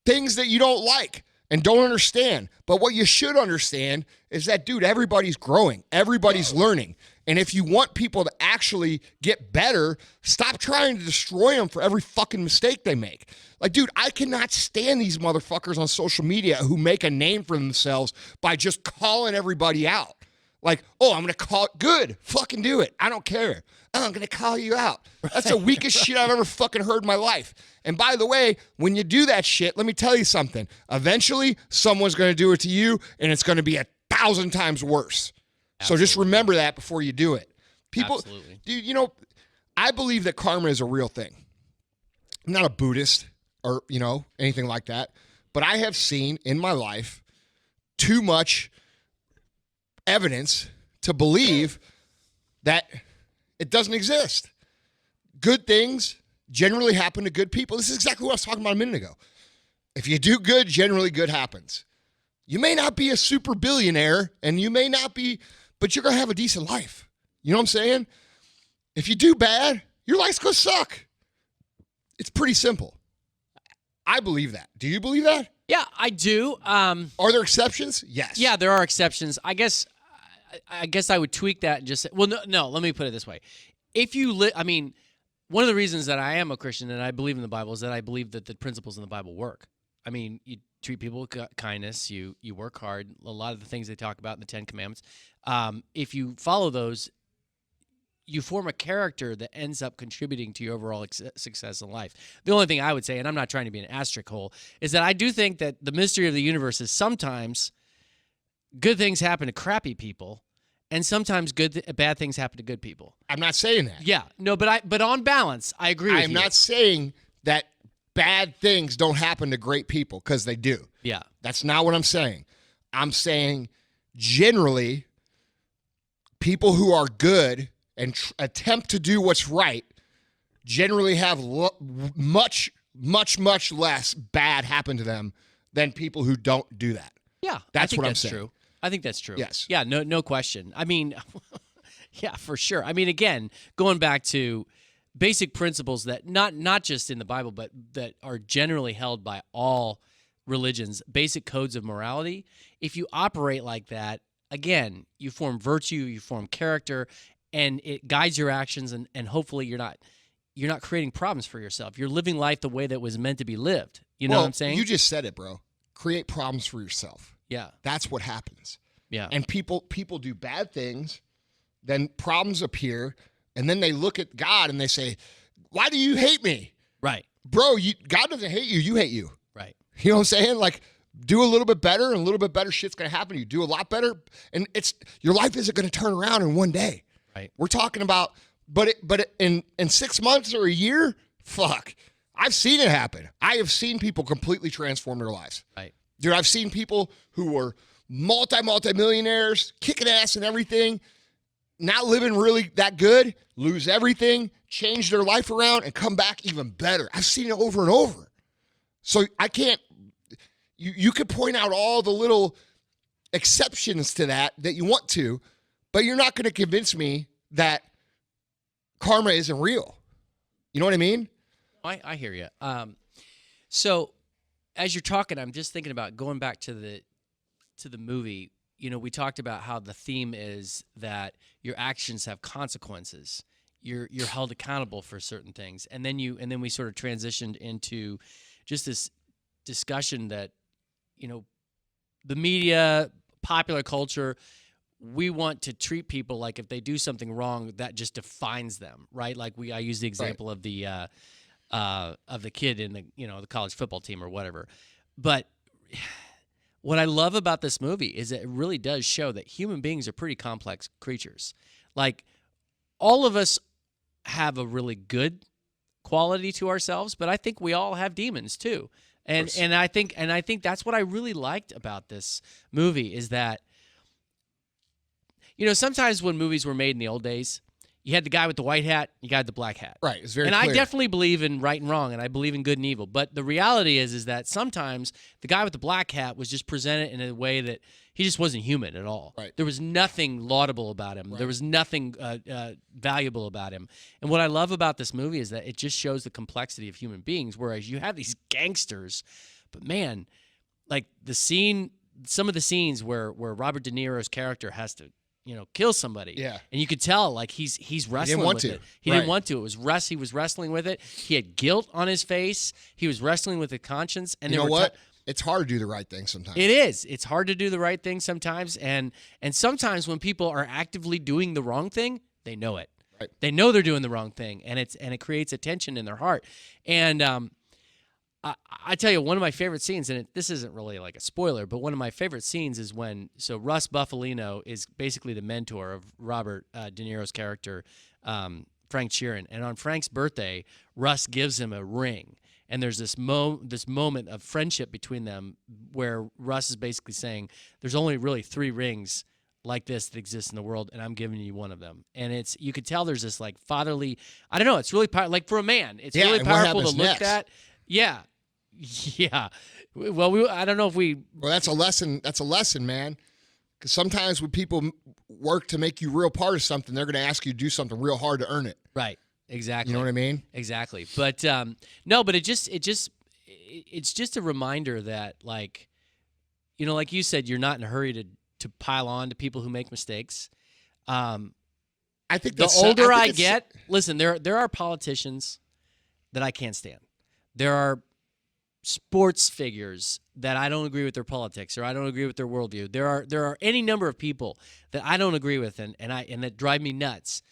things that you don't like and don't understand. But what you should understand is that, dude, everybody's growing. Everybody's learning. And if you want people to actually get better, stop trying to destroy them for every fucking mistake they make. Like, dude, I cannot stand these motherfuckers on social media who make a name for themselves by just calling everybody out. Like, oh, I'm going to call it good. Fucking do it. I don't care. Oh, I'm going to call you out. That's the weakest shit I've ever fucking heard in my life. And by the way, when you do that shit, let me tell you something. Eventually, someone's going to do it to you, and it's going to be 1,000 times worse. Absolutely. So just remember that before you do it. People, absolutely. Dude, you know, I believe that karma is a real thing. I'm not a Buddhist. or, anything like that. But I have seen in my life too much evidence to believe that it doesn't exist. Good things generally happen to good people. This is exactly what I was talking about a minute ago. If you do good, generally good happens. You may not be a super billionaire, and you may not be, but you're going to have a decent life. You know what I'm saying? If you do bad, your life's going to suck. It's pretty simple. I believe that. Do you believe that? Yeah, I do. Are there exceptions? Yes. Yeah, there are exceptions. I guess I would tweak that and just say, well, no, let me put it this way. If you one of the reasons that I am a Christian and I believe in the Bible is that I believe that the principles in the Bible work. I mean, you treat people with kindness, you work hard, a lot of the things they talk about in the Ten Commandments. If you follow those, you form a character that ends up contributing to your overall success in life. The only thing I would say, and I'm not trying to be an asterisk hole, is that I do think that the mystery of the universe is sometimes good things happen to crappy people, and sometimes bad things happen to good people. I'm not saying that. Yeah, no, but on balance, I agree with you. I'm not saying that bad things don't happen to great people, because they do. Yeah. That's not what I'm saying. I'm saying generally people who are good and attempt to do what's right generally have much less bad happen to them than people who don't do that. Yeah, that's what I'm saying. True. I think that's true. Yes. Yeah, no question. I mean, yeah, for sure. I mean, again, going back to basic principles that not just in the Bible, but that are generally held by all religions, basic codes of morality. If you operate like that, again, you form virtue, you form character, and it guides your actions, and hopefully you're not creating problems for yourself. You're living life the way that was meant to be lived. You know what I'm saying? You just said it, bro. Create problems for yourself. Yeah. That's what happens. Yeah. And people do bad things, then problems appear, and then they look at God and they say, "Why do you hate me?" Right. Bro, God doesn't hate you, you hate you. Right. You know what I'm saying? Like, do a little bit better, and a little bit better shit's going to happen to you. Do a lot better, and your life isn't going to turn around in one day. Right. We're talking about, but in 6 months or a year, fuck. I've seen it happen. I have seen people completely transform their lives. Right. Dude, I've seen people who were multi-millionaires, kicking ass and everything, not living really that good, lose everything, change their life around, and come back even better. I've seen it over and over. So I can't, you could point out all the little exceptions to that you want to, but you're not going to convince me that karma isn't real. You know what I mean? I hear you. So as you're talking, I'm just thinking about going back to the movie. You know, we talked about how the theme is that your actions have consequences. You're held accountable for certain things, and then we sort of transitioned into just this discussion that, you know, the media, popular culture, we want to treat people like if they do something wrong, that just defines them, right? Like I use the example of the kid in the college football team or whatever. But what I love about this movie is that it really does show that human beings are pretty complex creatures. Like, all of us have a really good quality to ourselves, but I think we all have demons too. And I think that's what I really liked about this movie is that, you know, sometimes when movies were made in the old days, you had the guy with the white hat, you got the black hat. Right, it's very clear. And I definitely believe in right and wrong, and I believe in good and evil. But the reality is that sometimes the guy with the black hat was just presented in a way that he just wasn't human at all. Right. There was nothing laudable about him. Right. There was nothing valuable about him. And what I love about this movie is that it just shows the complexity of human beings, whereas you have these gangsters, but man, like some of the scenes where Robert De Niro's character has to, you know, kill somebody. Yeah. And you could tell, like, he's wrestling with it. He didn't want to. He was wrestling with it. He had guilt on his face. He was wrestling with a conscience. And you know what? It's hard to do the right thing sometimes. It is. It's hard to do the right thing sometimes. And sometimes when people are actively doing the wrong thing, they know it. Right. They know they're doing the wrong thing, and it creates a tension in their heart. And I tell you, one of my favorite scenes, and this isn't really like a spoiler, but one of my favorite scenes is when Russ Buffalino is basically the mentor of Robert De Niro's character, Frank Sheeran. And on Frank's birthday, Russ gives him a ring. And there's this moment of friendship between them where Russ is basically saying there's only really 3 rings like this that exist in the world, and I'm giving you one of them. And you could tell there's this like fatherly, I don't know, it's really like for a man, it's really powerful to look at. Yeah. Yeah. Well, I don't know if we. Well, that's a lesson. That's a lesson, man. Because sometimes when people work to make you real part of something, they're going to ask you to do something real hard to earn it. Right. Exactly. You know what I mean? Exactly. But no, but it's just a reminder that, like, you know, like you said, you're not in a hurry to pile on to people who make mistakes. I think the older I get, listen, there are politicians that I can't stand. There are sports figures that I don't agree with their politics or I don't agree with their worldview. There are any number of people that I don't agree with and that drive me nuts.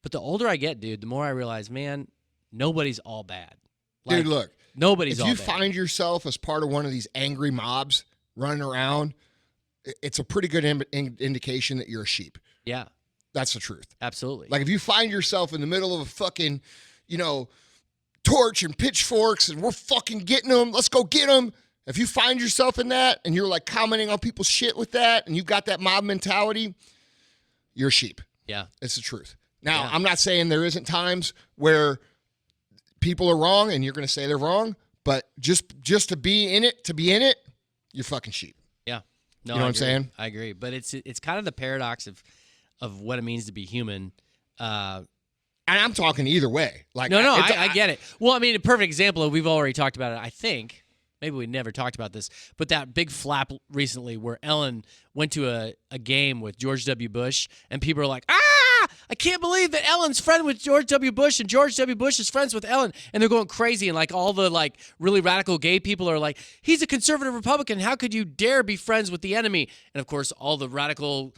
But the older I get, dude, the more I realize, man, nobody's all bad. Like, dude, look, nobody's all bad. If you find yourself as part of one of these angry mobs running around, it's a pretty good indication that you're a sheep. Yeah. That's the truth. Absolutely. Like if you find yourself in the middle of a fucking, torch and pitchforks and we're fucking getting them, let's go get them. If you find yourself in that and you're like commenting on people's shit with that and you've got that mob mentality, you're a sheep. Yeah. It's the truth. Now, I'm not saying there isn't times where people are wrong and you're going to say they're wrong, but just to be in it, you're fucking sheep. Yeah. No, you know what I'm saying? I agree. But it's kind of the paradox of what it means to be human. And I'm talking either way. Like I get it. Well, I mean, a perfect example, we've already talked about it, I think. Maybe we never talked about this, but that big flap recently where Ellen went to a game with George W. Bush, and people are like, I can't believe that Ellen's friend with George W. Bush, and George W. Bush is friends with Ellen, and they're going crazy, and like all the like really radical gay people are like, he's a conservative Republican, how could you dare be friends with the enemy? And of course, all the radical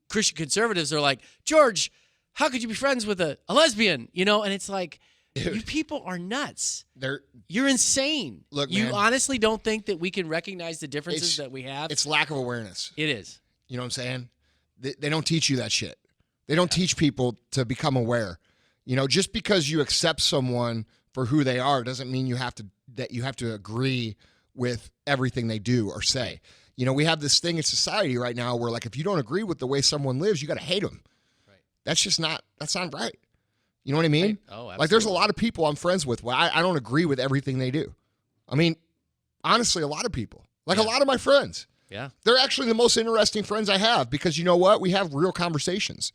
Christian conservatives are like, George, how could you be friends with a lesbian? And it's like, dude, you people are nuts. You're insane. Look, you man, honestly don't think that we can recognize the differences that we have? It's lack of awareness. It is. You know what I'm saying? They don't teach you that shit. They don't teach people to become aware. Just because you accept someone for who they are doesn't mean you have to agree with everything they do or say. We have this thing in society right now where like if you don't agree with the way someone lives, you got to hate them. Right. That's not right. You know what I mean? Right. Oh, absolutely. Like there's a lot of people I'm friends with where I don't agree with everything they do. I mean, honestly, a lot of people. Like a lot of my friends. Yeah. They're actually the most interesting friends I have because you know what? We have real conversations.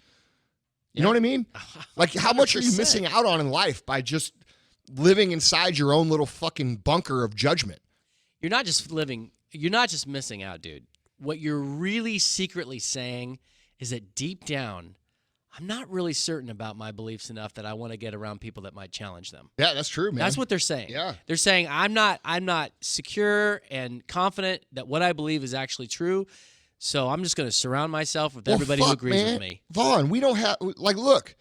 You know what I mean? Like how much are you missing out on in life by just living inside your own little fucking bunker of judgment? You're not just missing out, dude. What you're really secretly saying is that deep down, I'm not really certain about my beliefs enough that I want to get around people that might challenge them. Yeah, that's true, man. That's what they're saying. Yeah. They're saying I'm not secure and confident that what I believe is actually true. So I'm just going to surround myself with everybody who agrees with me. Vaughn, we don't have look,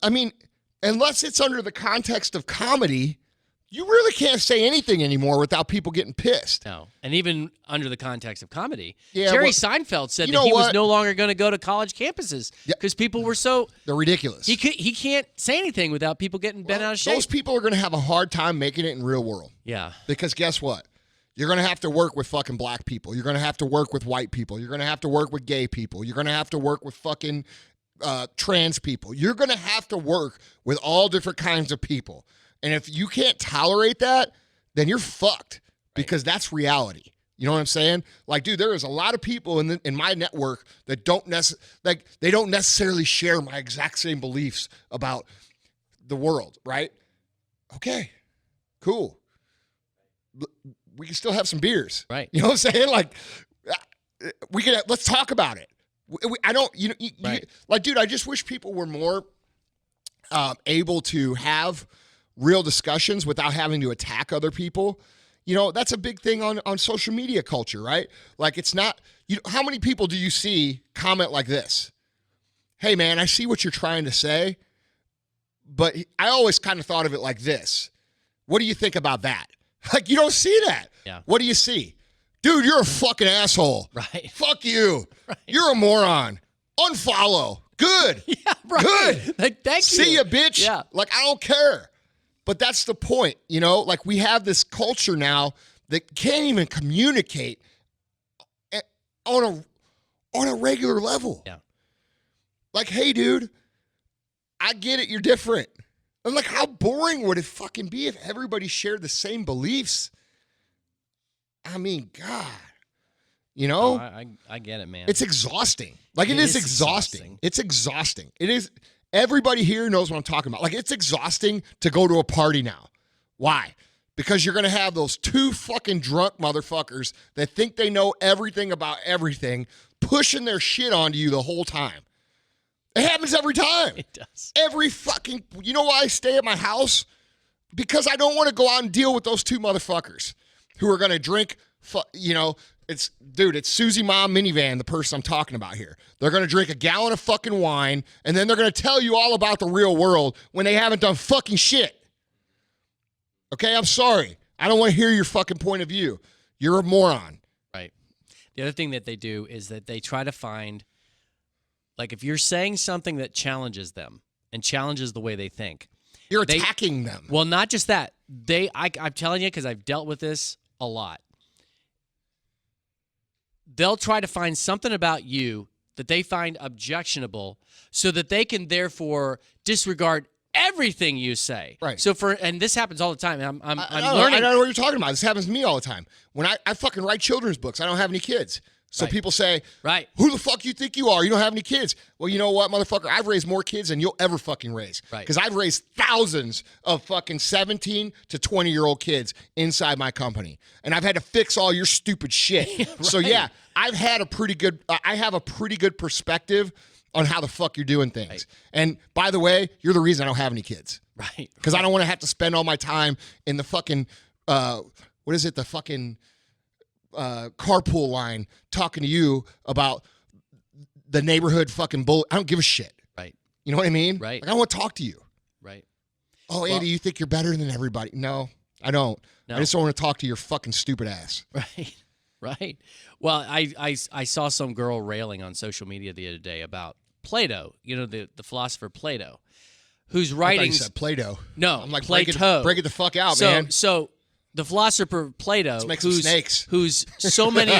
I mean, unless it's under the context of comedy, you really can't say anything anymore without people getting pissed. No. And even under the context of comedy, yeah, Jerry Seinfeld said that he was no longer going to go to college campuses because people were so... They're ridiculous. He can't say anything without people getting bent out of shape. Those people are going to have a hard time making it in real world. Yeah. Because guess what? You're going to have to work with fucking black people. You're going to have to work with white people. You're going to have to work with gay people. You're going to have to work with fucking trans people. You're going to have to work with all different kinds of people. And if you can't tolerate that, then you're fucked because that's reality. You know what I'm saying? Like, dude, there is a lot of people in my network that don't necessarily share my exact same beliefs about the world, right? Okay, cool. We can still have some beers, right? You know what I'm saying? Like, let's talk about it. Like, dude, I just wish people were more able to have real discussions without having to attack other people. That's a big thing on social media culture, right? Like it's not, how many people do you see comment like this? Hey man, I see what you're trying to say, but I always kind of thought of it like this. What do you think about that? Like you don't see that. Yeah. What do you see? Dude, you're a fucking asshole. Right. Fuck you. Right. You're a moron. Unfollow. Good. Yeah, right. Good. Like, thank you. See ya, bitch. Yeah. Like, I don't care. But that's the point, you know? Like, we have this culture now that can't even communicate on a regular level. Yeah. Like, hey, dude, I get it. You're different. And like, how boring would it fucking be if everybody shared the same beliefs? I mean, God, you know? I get it, man. It's exhausting. Like, it is exhausting. It's exhausting. It is. Everybody here knows what I'm talking about. Like, it's exhausting to go to a party now. Why? Because you're going to have those two fucking drunk motherfuckers that think they know everything about everything pushing their shit onto you the whole time. It happens every time. It does. Every fucking, you know why I stay at my house? Because I don't want to go out and deal with those two motherfuckers who are going to drink, you know, it's Susie Mom Minivan, the person I'm talking about here. They're going to drink a gallon of fucking wine, and then they're going to tell you all about the real world when they haven't done fucking shit. Okay, I'm sorry. I don't want to hear your fucking point of view. You're a moron. Right. The other thing that they do is that they try to find, like, if you're saying something that challenges them and challenges the way they think. You're attacking them. Well, not just that. I'm telling you, because I've dealt with this a lot. They'll try to find something about you that they find objectionable so that they can therefore disregard everything you say. Right. So and this happens all the time. I'm I learning. know what you're talking about. This happens to me all the time. When I fucking write children's books, I don't have any kids. So people say, right, who the fuck you think you are? You don't have any kids. Well, you know what, motherfucker? I've raised more kids than you'll ever fucking raise. Right. Because I've raised thousands of fucking 17 to 20-year-old kids inside my company. And I've had to fix all your stupid shit. Right. So, yeah, I have a pretty good perspective on how the fuck you're doing things. Right. And, by the way, you're the reason I don't have any kids. Right. Because I don't want to have to spend all my time in the fucking, the fucking carpool line talking to you about the neighborhood fucking bull. I don't give a shit. Right. You know what I mean? Right. Like, I want to talk to you. Right. Oh, Andy, you think you're better than everybody? No, I don't. No. I just don't want to talk to your fucking stupid ass. Right. Right. Well, I saw some girl railing on social media the other day about Plato, you know, the philosopher Plato, whose writings. I thought you said Play-Doh. No, I'm like, Plato. break it the fuck out, man. So the philosopher Plato, snakes. who's so many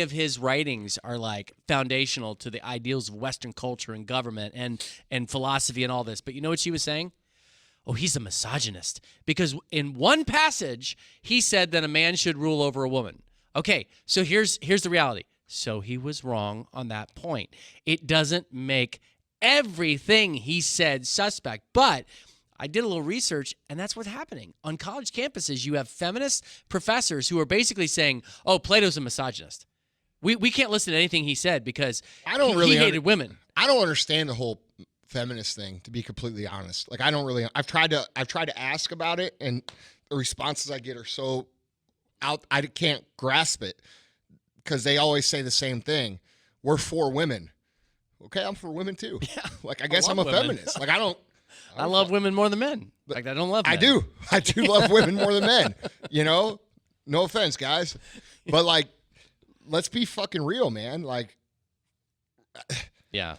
of his writings are like foundational to the ideals of Western culture and government and philosophy and all this. But you know what she was saying? Oh, he's a misogynist because in one passage he said that a man should rule over a woman. Okay, so here's the reality. So he was wrong on that point. It doesn't make everything he said suspect, but I did a little research, and that's what's happening. On college campuses, you have feminist professors who are basically saying, oh, Plato's a misogynist. We can't listen to anything he said because he hated women. I don't understand the whole feminist thing, to be completely honest. Like, I don't really. I've tried to ask about it, and the responses I get are so out. I can't grasp it because they always say the same thing. We're for women. Okay, I'm for women too. Yeah, like, I guess I'm a feminist. Like, I love women more than men. Like, I don't love men. I do love women more than men. You know? No offense, guys. But, like, let's be fucking real, man. Like, yeah.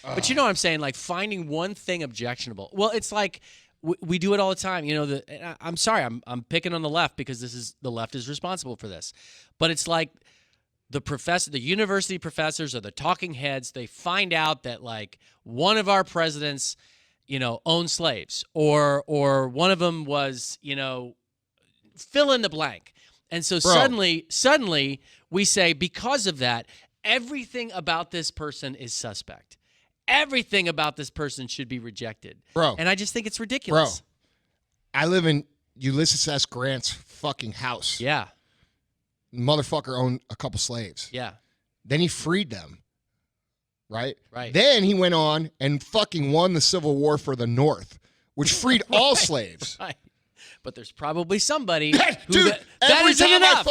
But you know what I'm saying? Like, finding one thing objectionable. Well, it's like we do it all the time. You know, I'm sorry. I'm picking on the left because the left is responsible for this. But it's like the university professors or the talking heads, they find out that, like, one of our presidents, you know, owned slaves, or one of them was, you know, fill in the blank. And so suddenly we say, because of that, everything about this person is suspect. Everything about this person should be rejected. Bro. And I just think it's ridiculous. Bro, I live in Ulysses S. Grant's fucking house. Yeah. Motherfucker owned a couple slaves. Yeah. Then he freed them. Right? Right. Then he went on and fucking won the Civil War for the North, which freed all slaves. Right. But there's probably somebody Dude, every time enough.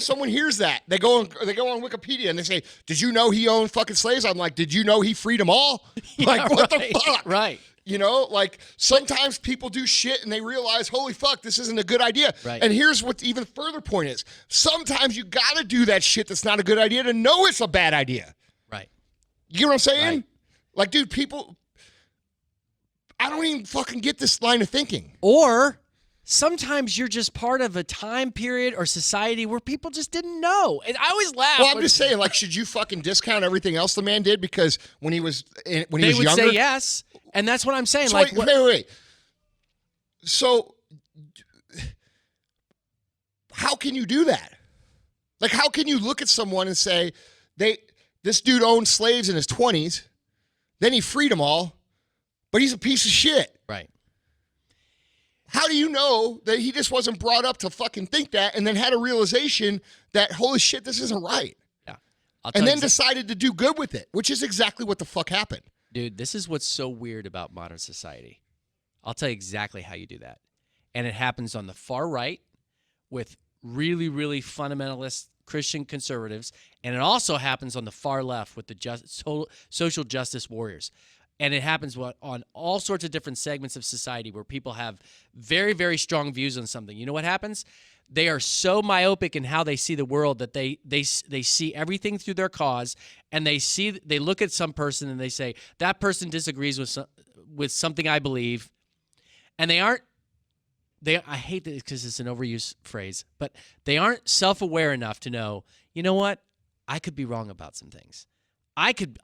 someone hears that, they go on Wikipedia and they say, "Did you know he owned fucking slaves?" I'm like, "Did you know he freed them all?" Like, what the fuck? Right. You know, like, sometimes people do shit and they realize, holy fuck, this isn't a good idea. Right. And here's what the even further point is. Sometimes you got to do that shit that's not a good idea to know it's a bad idea. Right. You know what I'm saying? Right. Like, dude, people I don't even fucking get this line of thinking. Or sometimes you're just part of a time period or society where people just didn't know. And I always laugh. Well, I'm just saying, like, should you fucking discount everything else the man did because when he was younger? They would say yes, and that's what I'm saying. So like, wait. So how can you do that? Like, how can you look at someone and say, this dude owned slaves in his 20s, then he freed them all, but he's a piece of shit. Right. How do you know that he just wasn't brought up to fucking think that and then had a realization that, holy shit, this isn't right? Yeah. And then decided to do good with it, which is exactly what the fuck happened. Dude, this is what's so weird about modern society. I'll tell you exactly how you do that. And it happens on the far right with really, really fundamentalist Christian conservatives. And it also happens on the far left with the social justice warriors. And it happens on all sorts of different segments of society where people have very, very strong views on something. You know what happens? They are so myopic in how they see the world that they see everything through their cause, and they look at some person and they say, that person disagrees with something I believe, and I hate that because it's an overused phrase, but they aren't self-aware enough to know, you know what? I could be wrong about some things. I could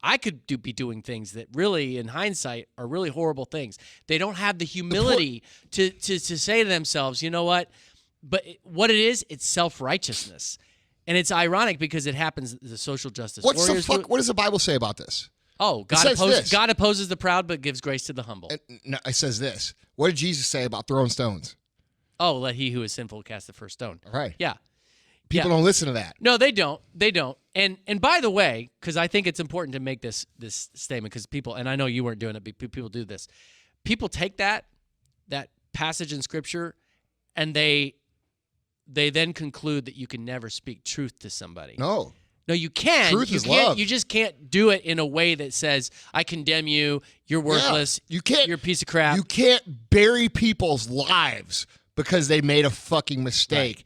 be doing things that really, in hindsight, are really horrible things. They don't have the humility to say to themselves, you know what? But what it is, it's self-righteousness. And it's ironic because it happens, the social justice warriors. What does the Bible say about this? Oh, God opposes the proud but gives grace to the humble. No, it says this. What did Jesus say about throwing stones? Oh, let he who is sinful cast the first stone. All right. Yeah. People don't listen to that. No, they don't. They don't. And by the way, because I think it's important to make this statement, because people, and I know you weren't doing it, but people do this. People take that passage in Scripture, and they then conclude that you can never speak truth to somebody. No, you can. Truth is love. You just can't do it in a way that says, I condemn you, you're worthless, you can't, you're a piece of crap. You can't bury people's lives because they made a fucking mistake. Right.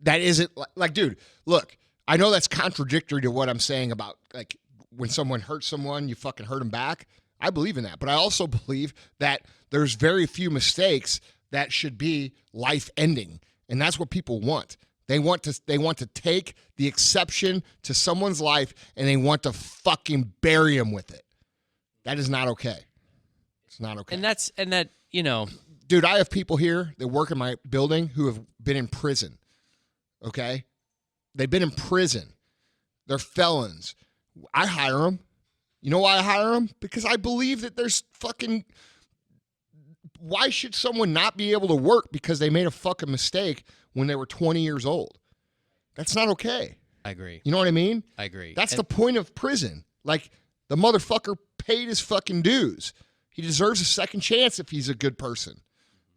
That isn't, like, dude, look, I know that's contradictory to what I'm saying about, like, when someone hurts someone, you fucking hurt them back. I believe in that. But I also believe that there's very few mistakes that should be life-ending. And that's what people want. They want to take the exception to someone's life and they want to fucking bury them with it. That is not okay. It's not okay. And that, you know. Dude, I have people here that work in my building who have been in prison. Okay? They've been in prison. They're felons. I hire them. You know why I hire them? Because I believe that there's fucking... Why should someone not be able to work because they made a fucking mistake when they were 20 years old? That's not okay. I agree. You know what I mean? I agree. That's the point of prison. Like, the motherfucker paid his fucking dues. He deserves a second chance if he's a good person.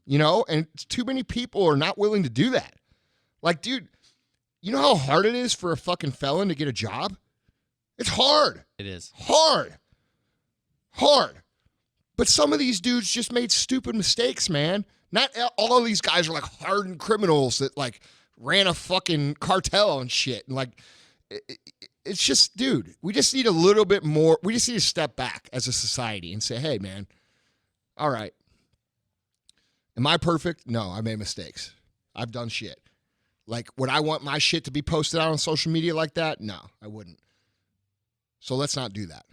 You know? And too many people are not willing to do that. Like, dude, you know how hard it is for a fucking felon to get a job? It's hard. It is. Hard. But some of these dudes just made stupid mistakes, man. Not all of these guys are like hardened criminals that like ran a fucking cartel and shit. And like, it's just, dude, we just need a little bit more. We just need to step back as a society and say, hey, man, all right. Am I perfect? No, I made mistakes. I've done shit. Like, would I want my shit to be posted out on social media like that? No, I wouldn't. So let's not do that.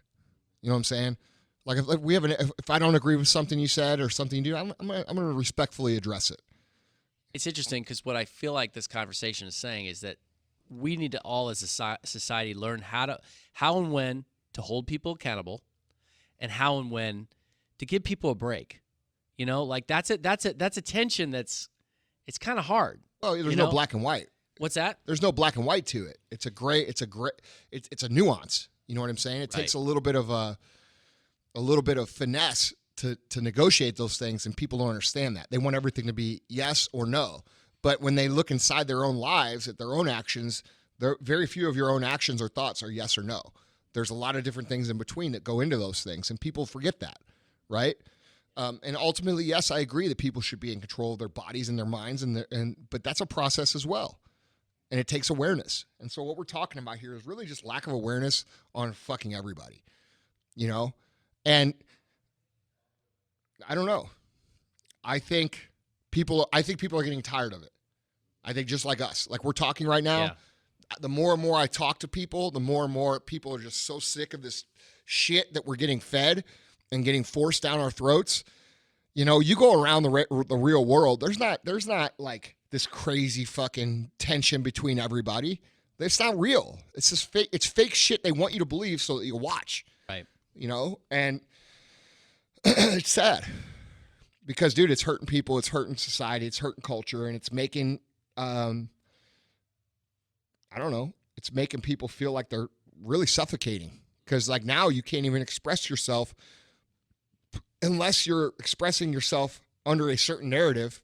You know what I'm saying? Like, if I don't agree with something you said or something you do, I'm going to respectfully address it. It's interesting because what I feel like this conversation is saying is that we need to all as a society learn how and when to hold people accountable, and how and when to give people a break. You know, like that's a tension it's kind of hard. Well, there's no black and white. What's that? There's no black and white to it. It's a nuance. You know what I'm saying? It takes a little bit of finesse to negotiate those things, and people don't understand that. They want everything to be yes or no. But when they look inside their own lives, at their own actions, very few of your own actions or thoughts are yes or no. There's a lot of different things in between that go into those things, and people forget that, right? And ultimately, yes, I agree that people should be in control of their bodies and their minds, but that's a process as well. And it takes awareness. And so what we're talking about here is really just lack of awareness on fucking everybody, you know? And I don't know. I think people are getting tired of it. I think just like us, like we're talking right now, the more and more I talk to people, the more and more people are just so sick of this shit that we're getting fed and getting forced down our throats. You know, you go around the real world, there's not like this crazy fucking tension between everybody. It's not real. It's just fake. It's fake shit they want you to believe so that you watch. Right. You know, and it's sad because, dude, it's hurting people. It's hurting society. It's hurting culture, and it's making, I don't know, it's making people feel like they're really suffocating because, like, now you can't even express yourself unless you're expressing yourself under a certain narrative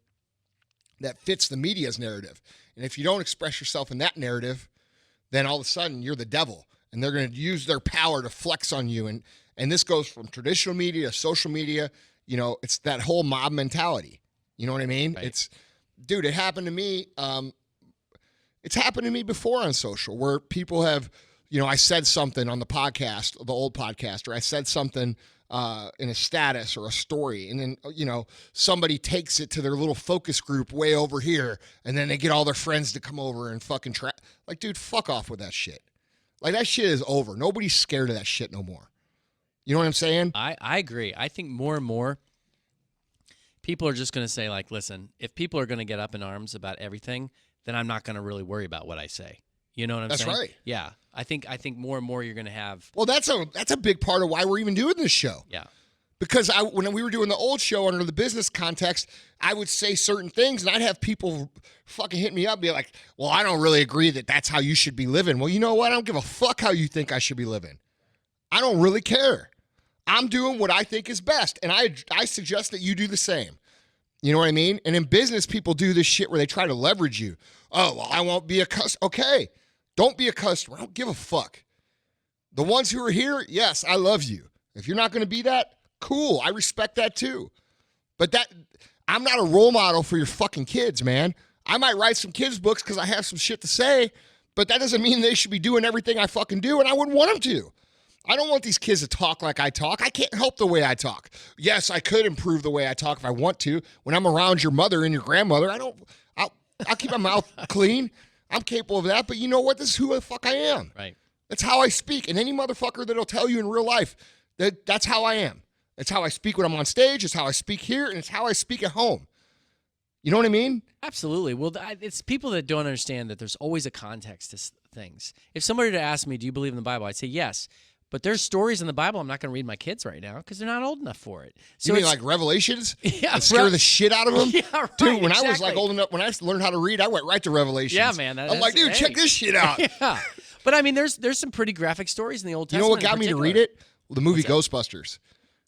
that fits the media's narrative. And if you don't express yourself in that narrative, then all of a sudden you're the devil, and they're going to use their power to flex on you. And this goes from traditional media to social media. You know, it's that whole mob mentality. You know what I mean? Right. Dude, it happened to me. It's happened to me before on social where people have, you know, I said something on the podcast, the old podcast, or I said something in a status or a story, and then, you know, somebody takes it to their little focus group way over here, and then they get all their friends to come over and fucking like, dude, fuck off with that shit. Like, that shit is over. Nobody's scared of that shit no more. You know what I'm saying? I agree. I think more and more people are just going to say, like, listen, if people are going to get up in arms about everything, then I'm not going to really worry about what I say. You know what I'm saying? That's right. Yeah. I think more and more you're going to have. Well, that's a big part of why we're even doing this show. Yeah. Because when we were doing the old show under the business context, I would say certain things, and I'd have people fucking hit me up and be like, well, I don't really agree that that's how you should be living. Well, you know what? I don't give a fuck how you think I should be living. I don't really care. I'm doing what I think is best, and I suggest that you do the same. You know what I mean? And in business, people do this shit where they try to leverage you. Oh, well, I won't be a customer. Okay, don't be a customer. I don't give a fuck. The ones who are here, yes, I love you. If you're not going to be that, cool. I respect that too. But I'm not a role model for your fucking kids, man. I might write some kids' books because I have some shit to say, but that doesn't mean they should be doing everything I fucking do, and I wouldn't want them to. I don't want these kids to talk like I talk. I can't help the way I talk. Yes, I could improve the way I talk if I want to. When I'm around your mother and your grandmother, I'll keep my mouth clean. I'm capable of that, but you know what? This is who the fuck I am. Right. That's how I speak. And any motherfucker that'll tell you in real life that's how I am. It's how I speak when I'm on stage. It's how I speak here, and it's how I speak at home. You know what I mean? Absolutely. Well, it's people that don't understand that there's always a context to things. If somebody were to ask me, do you believe in the Bible? I'd say yes. But there's stories in the Bible I'm not going to read my kids right now because they're not old enough for it. So you mean like Revelations? Yeah, scare the shit out of them? Yeah, right, dude, when I was like old enough, when I learned how to read, I went right to Revelations. Yeah, man. I'm like, dude, check this shit out. Yeah. But I mean, there's some pretty graphic stories in the Old Testament. You know what got me to read it? Well, the movie Ghostbusters.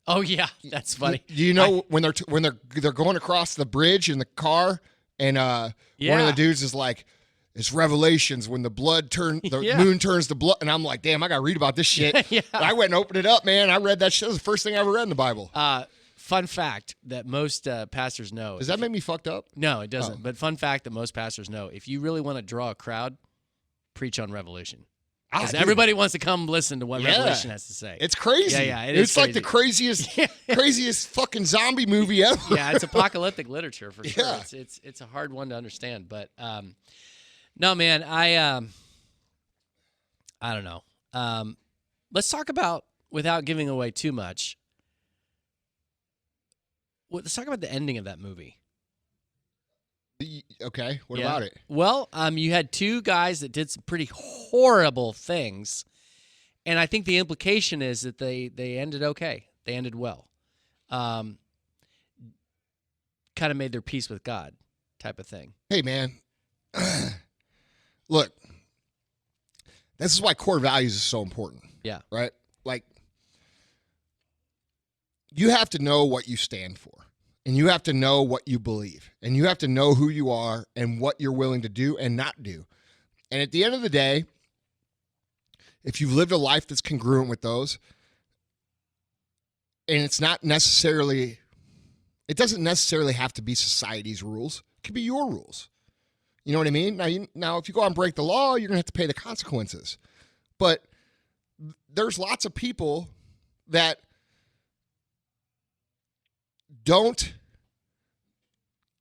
Oh yeah, that's funny. Do you know when they're going across the bridge in the car, and one of the dudes is like, it's Revelations when the moon turns to blood, and I'm like, damn, I gotta read about this shit. Yeah. I went and opened it up, man. I read that shit. It was the first thing I ever read in the Bible. Fun fact that most pastors know. Does that make me fucked up? No, it doesn't. But fun fact that most pastors know: if you really want to draw a crowd, preach on Revelation. Because everybody wants to come listen to what Revelation has to say. It's crazy. Yeah, it's like the craziest fucking zombie movie ever. Yeah, it's apocalyptic literature for sure. Yeah. It's a hard one to understand, but no, man, I don't know. Let's talk about, without giving away too much. Let's talk about the ending of that movie. Okay, what about it? Well, you had two guys that did some pretty horrible things, and I think the implication is that they ended okay. They ended well. Kind of made their peace with God type of thing. Hey, man. Look, this is why core values is so important. Yeah. Right? Like, you have to know what you stand for. And you have to know what you believe. And you have to know who you are and what you're willing to do and not do. And at the end of the day, if you've lived a life that's congruent with those, and it doesn't necessarily have to be society's rules. It could be your rules. You know what I mean? Now, if you go out and break the law, you're going to have to pay the consequences. But there's lots of people that don't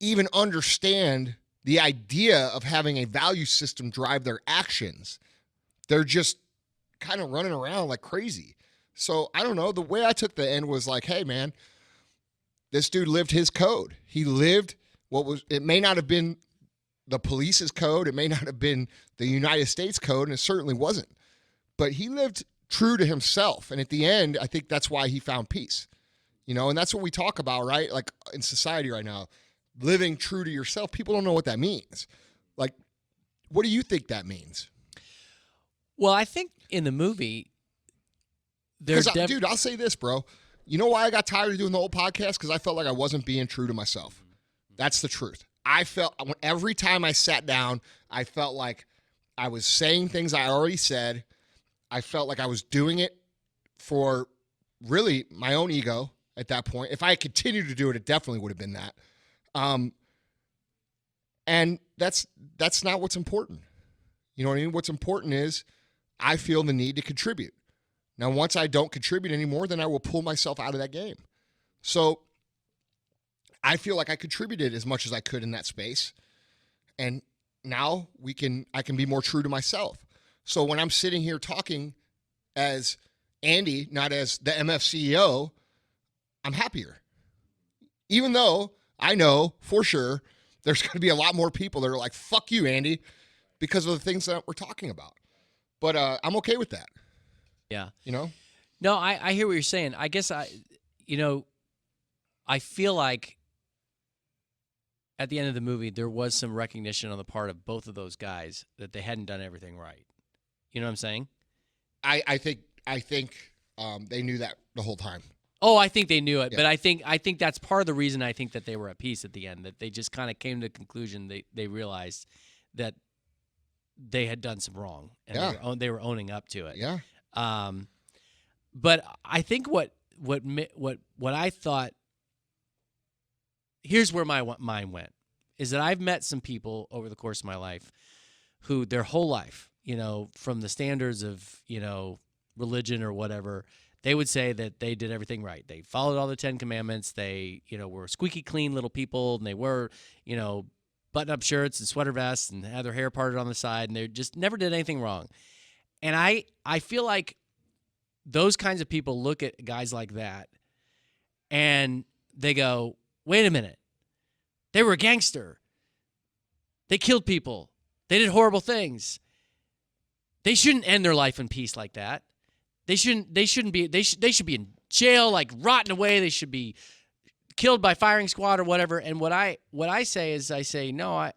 even understand the idea of having a value system drive their actions. They're just kind of running around like crazy. So I don't know. The way I took the end was like, hey, man, this dude lived his code. He lived it may not have been the police's code. It may not have been the United States code, and it certainly wasn't. But he lived true to himself. And at the end, I think that's why he found peace. And that's what we talk about, right? Like in society right now, living true to yourself. People don't know what that means. Like, what do you think that means? Well, I think in the movie, dude, I'll say this, bro. You know why I got tired of doing the whole podcast? Because I felt like I wasn't being true to myself. That's the truth. Every time I sat down, I felt like I was saying things I already said. I felt like I was doing it for really my own ego at that point. If I had continued to do it, it definitely would have been that. And that's not what's important. You know what I mean? What's important is I feel the need to contribute. Now, once I don't contribute anymore, then I will pull myself out of that game. So I feel like I contributed as much as I could in that space. And now I can be more true to myself. So when I'm sitting here talking as Andy, not as the MFCEO, I'm happier. Even though I know for sure there's going to be a lot more people that are like, fuck you, Andy, because of the things that we're talking about. But I'm okay with that. Yeah. No, I hear what you're saying. I guess I feel like at the end of the movie, there was some recognition on the part of both of those guys that they hadn't done everything right. You know what I'm saying? I think they knew that the whole time. Oh, I think they knew it, Yeah. but I think that's part of the reason I think that they were at peace at the end, that they just kind of came to the conclusion they realized that they had done some wrong, and they were owning up to it. Yeah. But I think what I thought, here's where my mind went, is that I've met some people over the course of my life who their whole life, from the standards of, religion or whatever, they would say that they did everything right. They followed all the 10 Commandments. They, were squeaky clean little people, and they were, button-up shirts and sweater vests and had their hair parted on the side, and they just never did anything wrong. And I feel like those kinds of people look at guys like that, and they go, wait a minute. They were a gangster. They killed people. They did horrible things. They shouldn't end their life in peace like that. They shouldn't be. They should be in jail, like rotting away. They should be killed by firing squad or whatever. And what I say is, no. I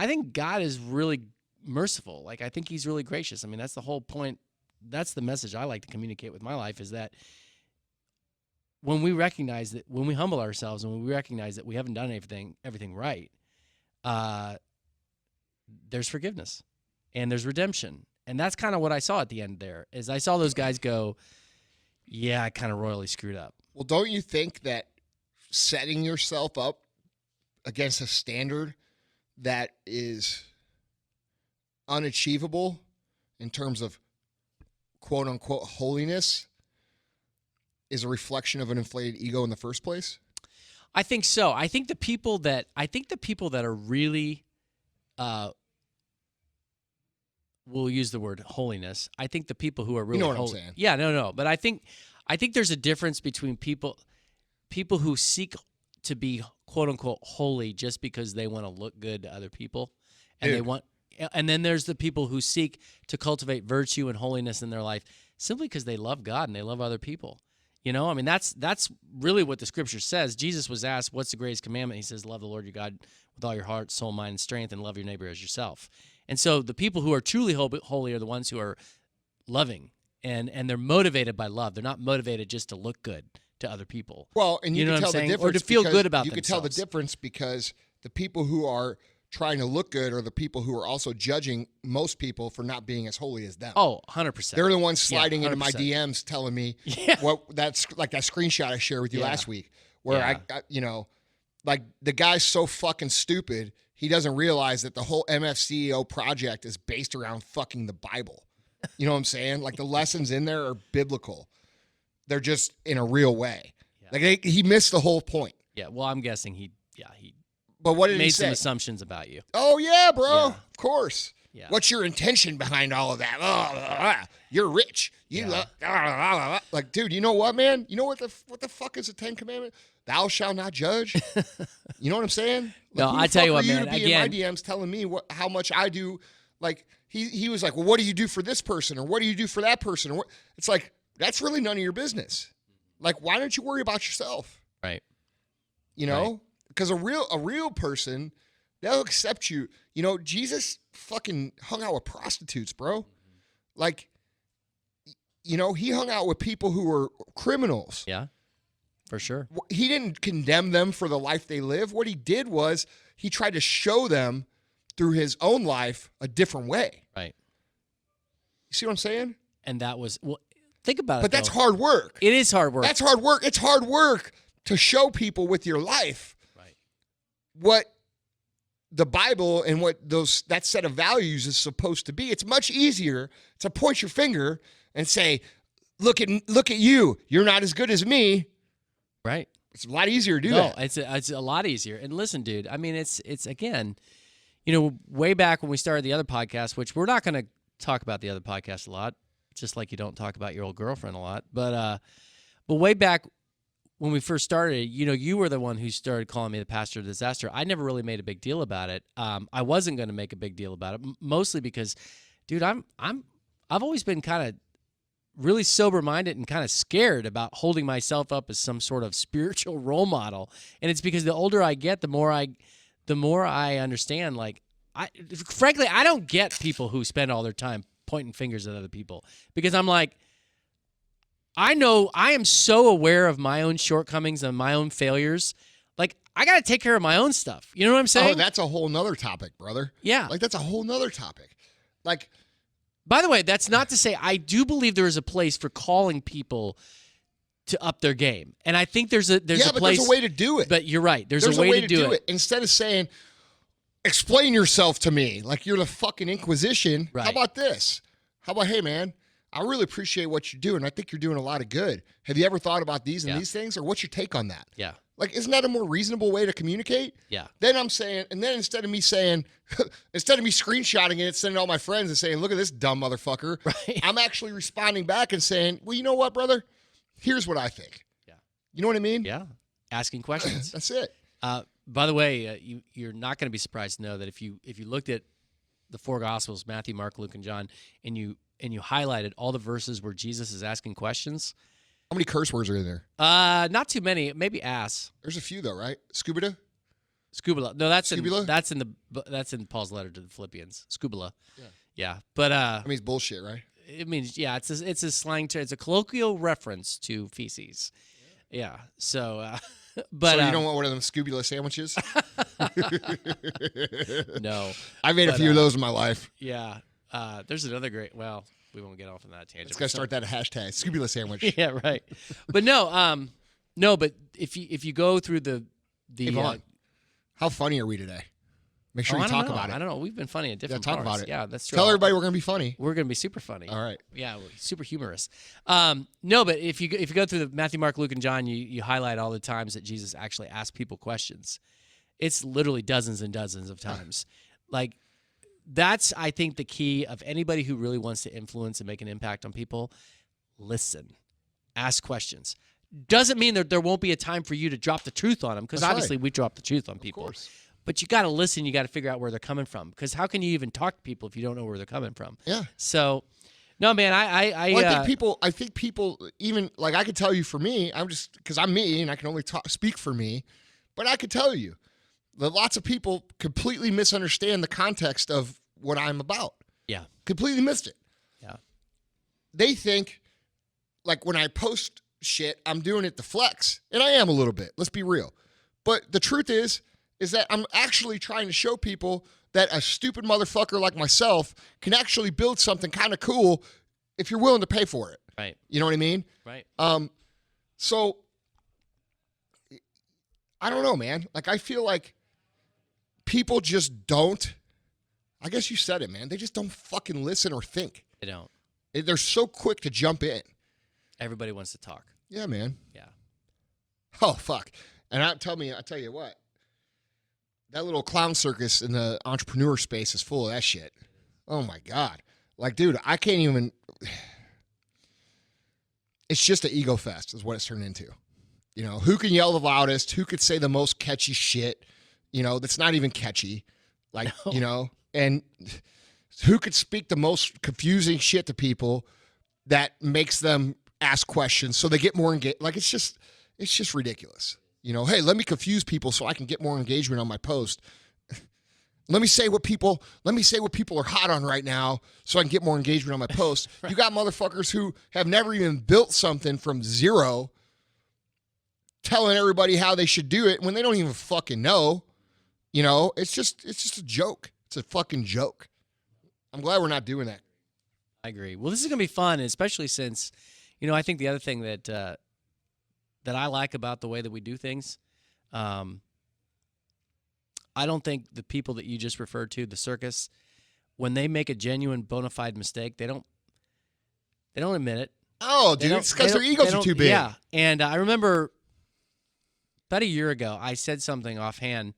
think God is really merciful. Like, I think He's really gracious. I mean, that's the whole point. That's the message I like to communicate with my life, is that when we recognize that, when we humble ourselves and when we recognize that we haven't done everything right, there's forgiveness and there's redemption. And that's kind of what I saw at the end there, is I saw those guys go, yeah, I kind of royally screwed up. Well, don't you think that setting yourself up against a standard that is unachievable in terms of quote unquote holiness is a reflection of an inflated ego in the first place? I think so. I think the people that are really, we'll use the word holiness. I think the people who are really, you know what I'm saying? Yeah, no. But I think there's a difference between people who seek to be quote unquote holy just because they want to look good to other people, and and then there's the people who seek to cultivate virtue and holiness in their life simply because they love God and they love other people. I mean, that's really what the scripture says. Jesus was asked, what's the greatest commandment? He says, love the Lord your God with all your heart, soul, mind, and strength, and love your neighbor as yourself. And so the people who are truly holy are the ones who are loving, and they're motivated by love. They're not motivated just to look good to other people. Well, and you can tell the difference, or to feel good about themselves. You can tell the difference because the people who are trying to look good are the people who are also judging most people for not being as holy as them. Oh, 100%. They're the ones sliding into my DMs telling me what that's like that screenshot I shared with you last week where I like the guy's so fucking stupid, he doesn't realize that the whole MFCEO project is based around fucking the Bible. You know what I'm saying? Like the lessons in there are biblical. They're just in a real way. Yeah. Like he missed the whole point. Yeah. Well, I'm guessing he But what did he made say? some assumptions about you. Oh, yeah, bro. Yeah. Of course. Yeah. What's your intention behind all of that? Oh, you're rich. Like, dude, you know what, man? You know what the fuck is the 10 Commandments? Thou shalt not judge. You know what I'm saying? Like, No, I tell you what, man. To be in my DMs telling me how much I do. Like, he was like, well, what do you do for this person, or what do you do for that person, or what? It's like, that's really none of your business. Like, why don't you worry about yourself? Right. You know, because a real person, they'll accept you. You know, Jesus fucking hung out with prostitutes, bro. Like, you know, he hung out with people who were criminals. Yeah, for sure. He didn't condemn them for the life they live. What he did was he tried to show them through his own life a different way. Right. You see what I'm saying? And that was, well, think about it. But that's hard work. It is hard work. That's hard work. It's hard work to show people with your life what the Bible and what that set of values is supposed to be. It's much easier to point your finger and say, look at you. You're not as good as me. Right. It's a lot easier to do that. No, it's a lot easier. And listen, dude, I mean, it's again, you know, way back when we started the other podcast, which we're not going to talk about the other podcast a lot, just like you don't talk about your old girlfriend a lot. But way back when we first started, you know, you were the one who started calling me the pastor of disaster. I never really made a big deal about it. I wasn't going to make a big deal about it, mostly because, dude, I've always been kind of really sober-minded and kind of scared about holding myself up as some sort of spiritual role model. And it's because the older I get, the more I understand. Like, frankly, I don't get people who spend all their time pointing fingers at other people, because I'm like, I know I am so aware of my own shortcomings and my own failures. Like, I got to take care of my own stuff. You know what I'm saying? Oh, that's a whole nother topic, brother. Yeah. Like, that's a whole nother topic. Like, by the way, that's not to say I do believe there is a place for calling people to up their game. And I think there's a place. There's a way to do it. But you're right. There's a way to do it. Instead of saying, explain yourself to me like you're the fucking Inquisition. Right. How about this? How about, hey, man, I really appreciate what you're doing. I think you're doing a lot of good. Have you ever thought about these and these things? Or what's your take on that? Yeah. Like, isn't that a more reasonable way to communicate? Yeah. Then I'm saying, and then instead of me screenshotting it, sending all my friends and saying, look at this dumb motherfucker, right. I'm actually responding back and saying, well, you know what, brother? Here's what I think. Yeah. You know what I mean? Yeah. Asking questions. That's it. By the way, you're not going to be surprised to know that if you looked at the four Gospels, Matthew, Mark, Luke, and John, and you highlighted all the verses where Jesus is asking questions. How many curse words are in there? Not too many. Maybe ass. There's a few though, right? Scubida? Scubula. No, that's Scubula? that's in Paul's letter to the Philippians. Scubula. Yeah. Yeah. But I mean, it's bullshit, right? It means, yeah, it's a slang term. It's a colloquial reference to feces. Yeah. So but so you don't want one of them Scubula sandwiches? No. I've made a few of those in my life. Yeah. There's another great, well, we won't get off on that tangent. Let's go start that hashtag, Scubula sandwich. Yeah, right. But no, but if you go through the hey, how funny are we today? Make sure you talk about it. I don't know. We've been funny at different talk parts. about it. Yeah, that's true. Tell everybody we're going to be funny. We're going to be super funny. All right. Yeah, super humorous. No, but if you go through the Matthew, Mark, Luke, and John, you highlight all the times that Jesus actually asked people questions. It's literally dozens and dozens of times. Like, that's, I think, the key of anybody who really wants to influence and make an impact on people. Listen. Ask questions. Doesn't mean that there won't be a time for you to drop the truth on them, because obviously we drop the truth on people. Of course. But you got to listen. You got to figure out where they're coming from, because how can you even talk to people if you don't know where they're coming from? Yeah. So, no, man, I think people even, like, I could tell you for me, because I'm me and I can only speak for me, but I could tell you that lots of people completely misunderstand the context of what I'm about. Yeah. Completely missed it. Yeah. They think, like, when I post shit, I'm doing it to flex. And I am a little bit. Let's be real. But the truth is that I'm actually trying to show people that a stupid motherfucker like myself can actually build something kind of cool if you're willing to pay for it. Right. You know what I mean? Right. So I don't know, man. Like, I feel like people just don't, I guess you said it, man. They just don't fucking listen or think. They don't. They're so quick to jump in. Everybody wants to talk. Yeah, man. Yeah. Oh, fuck. And I tell you what, that little clown circus in the entrepreneur space is full of that shit. Oh my God. Like, dude, I can't even. It's just an ego fest is what it's turned into. You know, who can yell the loudest? Who could say the most catchy shit? You know, that's not even catchy. Like, no. You know, and who could speak the most confusing shit to people that makes them ask questions so they get more engaged. Like, it's just ridiculous. You know, hey, let me confuse people so I can get more engagement on my post. Let me say what people are hot on right now so I can get more engagement on my post. Right. You got motherfuckers who have never even built something from zero telling everybody how they should do it when they don't even fucking know. You know, it's just a joke. It's a fucking joke. I'm glad we're not doing that. I agree. Well, this is going to be fun, especially since, you know, I think the other thing that that I like about the way that we do things, I don't think the people that you just referred to, the circus, when they make a genuine bona fide mistake, they don't admit it. Oh, dude, it's because their egos are too big. Yeah, and I remember about a year ago, I said something offhand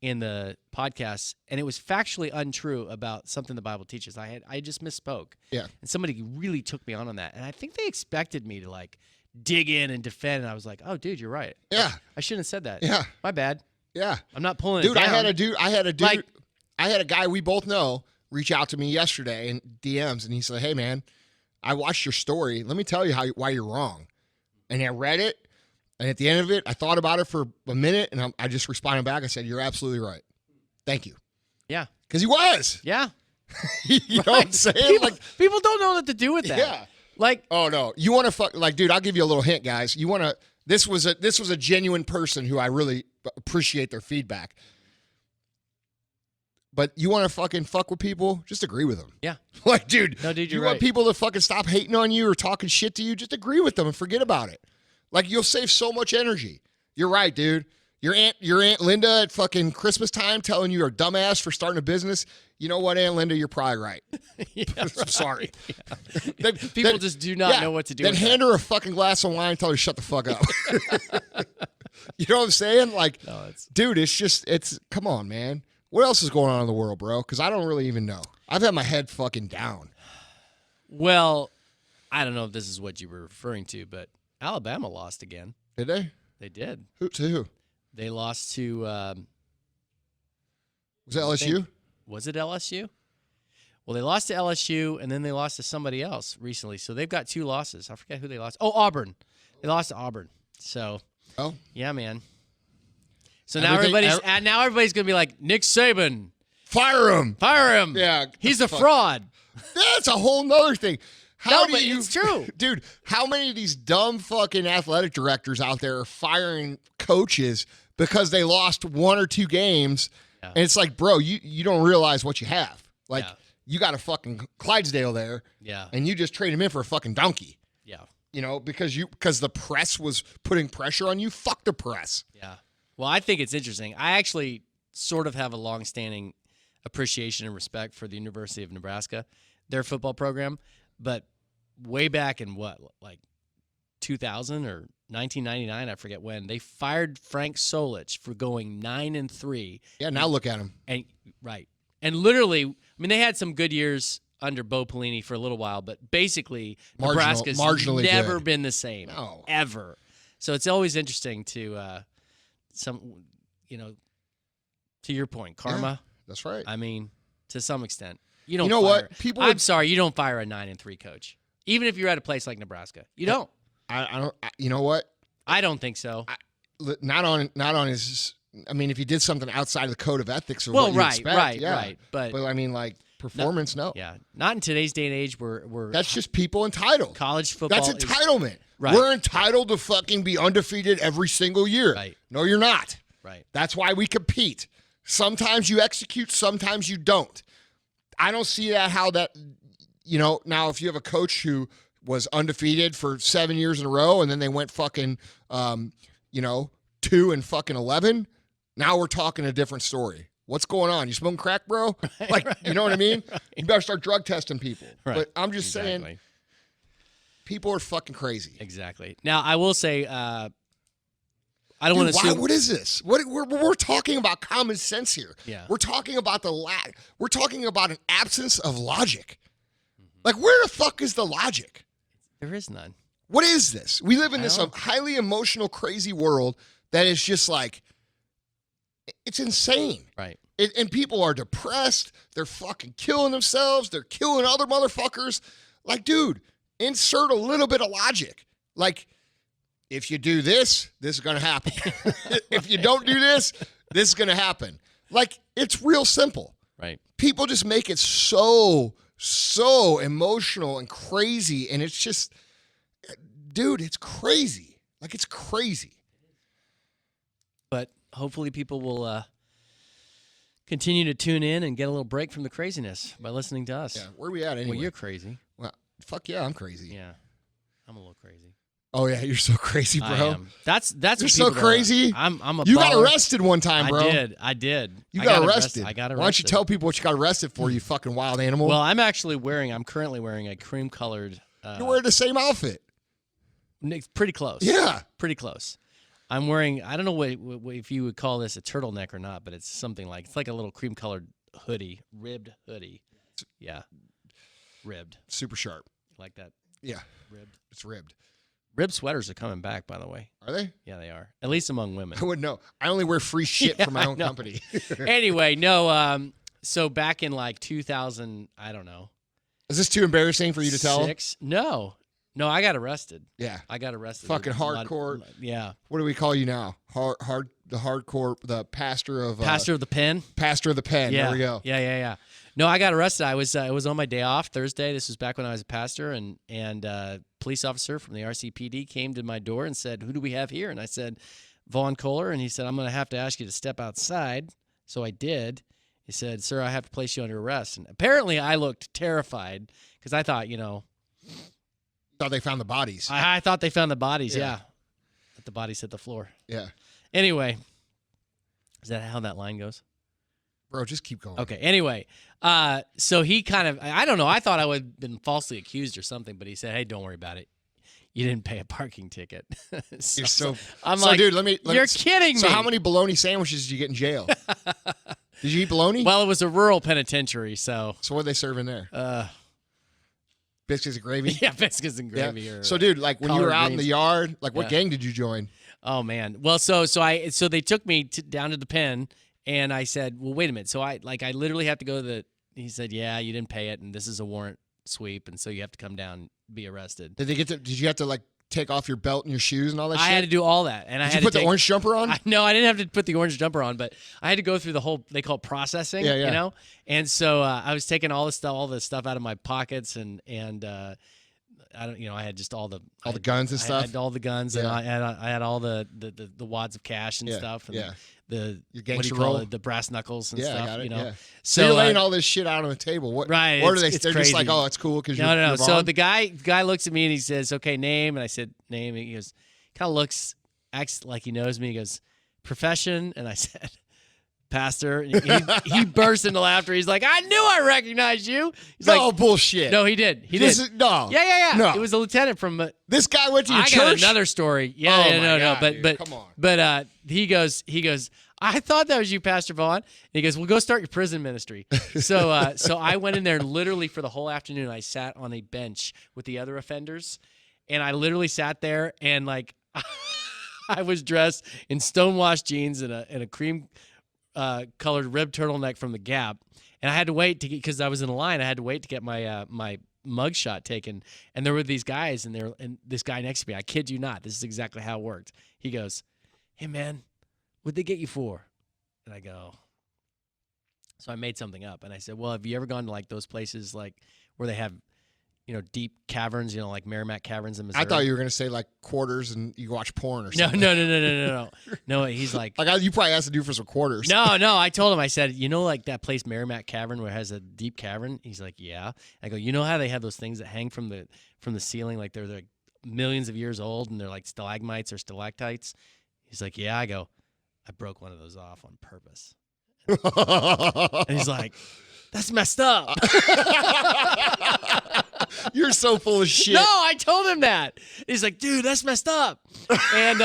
in the podcast, and it was factually untrue about something the Bible teaches. I just misspoke. Yeah. And somebody really took me on that. And I think they expected me to, like, dig in and defend, and I was like, oh, dude, you're right. Yeah. I shouldn't have said that. Yeah. My bad. Yeah. I'm not pulling it down. I had a guy we both know reach out to me yesterday in DMs, and he said, hey, man, I watched your story. Let me tell you why you're wrong. And I read it. And at the end of it, I thought about it for a minute, and I just responded back. I said, you're absolutely right. Thank you. Yeah. Because he was. Yeah. You know what I'm saying? People don't know what to do with that. Yeah. Like, oh, no. You want to like, dude, I'll give you a little hint, guys. You want to, this was a genuine person who I really appreciate their feedback. But you want to fucking fuck with people, just agree with them. Yeah. Like, dude, no, dude, you want people to fucking stop hating on you or talking shit to you, just agree with them and forget about it. Like, you'll save so much energy. You're right, dude. Your Aunt Linda at fucking Christmas time telling you you're a dumbass for starting a business. You know what, Aunt Linda? You're probably right. Yeah, I'm sorry. Yeah. People just do not know what to do. Then hand her a fucking glass of wine and tell her to shut the fuck up. You know what I'm saying? Like, no, dude, it's come on, man. What else is going on in the world, bro? Because I don't really even know. I've had my head fucking down. Well, I don't know if this is what you were referring to, but Alabama lost again. Did they? They did. To who? They lost to... was it LSU? Was it LSU? Well, they lost to LSU, and then they lost to somebody else recently. So they've got 2 losses. I forget who they lost. Oh, Auburn. They lost to Auburn. So, yeah, man. So now everybody's going to be like, Nick Saban. Fire him. Fire him. Yeah. He's a fraud. That's a whole nother thing. It's true. Dude, how many of these dumb fucking athletic directors out there are firing coaches because they lost 1 or 2 games? Yeah. And it's like, bro, you don't realize what you have. Like, you got a fucking Clydesdale there. Yeah. And you just trade him in for a fucking donkey. Yeah. You know, because the press was putting pressure on you. Fuck the press. Yeah. Well, I think it's interesting. I actually sort of have a long-standing appreciation and respect for the University of Nebraska, their football program. But way back in like 2000 or 1999, I forget when, they fired Frank Solich for going 9-3. Yeah, now look at him. And right. And literally, I mean, they had some good years under Bo Pelini for a little while, but basically Nebraska's never been the same. No. Ever. So it's always interesting to to your point, karma. Yeah, that's right. I mean, to some extent. What? I'm sorry, you don't fire a 9-3 coach. Even if you're at a place like Nebraska. You don't. I don't. You know what? I don't think so. Not on his. I mean, if he did something outside of the code of ethics or what you expect, right. But I mean, like performance, no. Yeah, not in today's day and age. Where that's just people entitled. College football. That's entitlement. Right. We're entitled to fucking be undefeated every single year. Right. No, you're not. Right. That's why we compete. Sometimes you execute, sometimes you don't. I don't see how that. Now if you have a coach who was undefeated for 7 years in a row and then they went fucking, 2-11. Now we're talking a different story. What's going on? You smoking crack, bro? You know what I mean? Right. You better start drug testing people. Right. But I'm just saying, people are fucking crazy. Exactly. Now, I will say, I don't want to assume. What is this? We're talking about common sense here. Yeah. We're talking about we're talking about an absence of logic. Like, where the fuck is the logic? There is none. What is this? We live in this highly emotional, crazy world that is just like, it's insane. Right. And people are depressed. They're fucking killing themselves. They're killing other motherfuckers. Like, dude, insert a little bit of logic. Like, if you do this, this is going to happen. If you don't do this, this is going to happen. Like, it's real simple. Right. People just make it so emotional and crazy. And it's just, dude, it's crazy. Like, it's crazy. But hopefully people will continue to tune in and get a little break from the craziness by listening to us. Yeah, where are we at anyway? Well, you're crazy. Well, fuck yeah, I'm crazy. Yeah, I'm a little crazy. Oh yeah, you're so crazy, bro. I am. That's you're so crazy. I'm a You baller. got arrested one time, bro. I did. You got arrested. I got arrested. Why don't you tell people what you got arrested for, you fucking wild animal? Well, I'm currently wearing a cream-colored. You're wearing the same outfit. Pretty close. Yeah. Pretty close. I'm wearing, I don't know what if you would call this a turtleneck or not, but it's something like, it's like a little cream-colored hoodie, ribbed hoodie. Yeah. Ribbed. Super sharp. Like that? Yeah. Ribbed. It's ribbed. Ribbed sweaters are coming back, by the way. Are they? Yeah, they are. At least among women. I wouldn't know. I only wear free shit Yeah, for my own I know. company. Anyway, no, so back in like 2000, I don't know. Is this too embarrassing for you to tell? No, I got arrested. Yeah. I got arrested. Fucking hardcore. Yeah. What do we call you now? The pastor of Pastor of the pen. Pastor of the pen. Yeah. There we go. Yeah. No, I got arrested. I was it was on my day off Thursday. This was back when I was a pastor, and police officer from the RCPD came to my door and said, "Who do we have here?" And I said, "Vaughn Kohler." And he said, "I'm going to have to ask you to step outside." So I did. He said, "Sir, I have to place you under arrest." And apparently, I looked terrified because I thought, Thought they found the bodies. I thought they found the bodies. Yeah. But the bodies hit the floor. Yeah. Anyway, is that how that line goes? Bro, just keep going. Okay. Anyway, so he kind of, I don't know. I thought I would have been falsely accused or something, but he said, "Hey, don't worry about it. You didn't pay a parking ticket." I'm like, dude, you're kidding me. So how many bologna sandwiches did you get in jail? Did you eat bologna? Well, it was a rural penitentiary, so. So what did they serve in there? Biscuits and gravy? Yeah, biscuits and gravy. Yeah. Or, so, dude, like when you were out in the yard, like what gang did you join? Oh man. Well, so they took me down to the pen, and I said, "Well, wait a minute." So I literally have to go to the. He said, "Yeah, you didn't pay it, and this is a warrant sweep, and so you have to come down and be arrested." Did you have to like take off your belt and your shoes and all that shit? I had to do all that, and did I had you put to the orange jumper on? No, I didn't have to put the orange jumper on, but I had to go through the whole. They call it processing. Yeah. And so I was taking all the stuff out of my pockets, and I don't, I had just all the guns and stuff. I had all the guns, and I had all the wads of cash and stuff, and your gangster roll, roll, the brass knuckles and I stuff. got it, Yeah. So you're laying all this shit out on the table. What? Right. What are they? They're just like, oh, it's cool because no. So the guy looks at me and he says, "Okay, name," and I said name, and he goes, kind of acts like he knows me. He goes, "Profession," and I said, "Pastor." And he burst into laughter. He's like, "I knew I recognized you." He's like, bullshit. No, he did. No. Yeah. No. It was a lieutenant from. This guy went to your church. I got another story. Yeah, no. God, But come on. But he goes. "I thought that was you, Pastor Vaughn." And he goes, "Well, go start your prison ministry." So I went in there literally for the whole afternoon. I sat on a bench with the other offenders, and I literally sat there and like I was dressed in stonewashed jeans and a cream colored ribbed turtleneck from the Gap, and I had to wait because I was in a line. I had to wait to get my my mugshot taken, and there were these guys, and this guy next to me. I kid you not, this is exactly how it worked. He goes, "Hey man, what'd they get you for?" And I go, so I made something up, and I said, "Well, have you ever gone to like those places like where they have, deep caverns, like Merrimack Caverns in Missouri?" I thought you were gonna say like quarters and you watch porn or something. No. No, he's like, you probably asked to do for some quarters. No. I told him, I said, like that place Merrimack Cavern where it has a deep cavern? He's like, yeah. I go, you know how they have those things that hang from the ceiling, like they're like millions of years old and they're like stalagmites or stalactites? He's like, yeah. I go, I broke one of those off on purpose. And he's like, that's messed up. You're so full of shit. No, I told him that. He's like, dude, that's messed up. And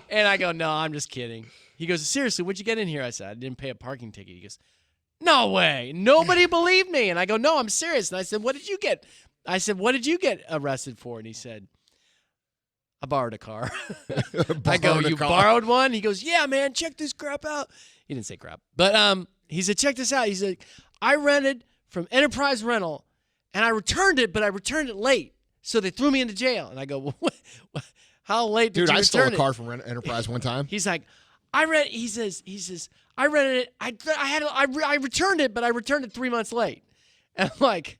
and I go, no, I'm just kidding. He goes, seriously, what'd you get in here? I said, I didn't pay a parking ticket. He goes, no way. Nobody believed me. And I go, no, I'm serious. And I said, what did you get? I said, what did you get arrested for? And he said, I borrowed a car. I go, you borrowed one? He goes, yeah, man, check this crap out. He didn't say crap. But he said, check this out. He said, I rented from Enterprise Rental, and I returned it, but I returned it late. So they threw me into jail. And I go, well, how late did you return it? Dude, I stole a car from Enterprise one time. He's like, he says, I rented it. I returned it, but I returned it 3 months late. And I'm like,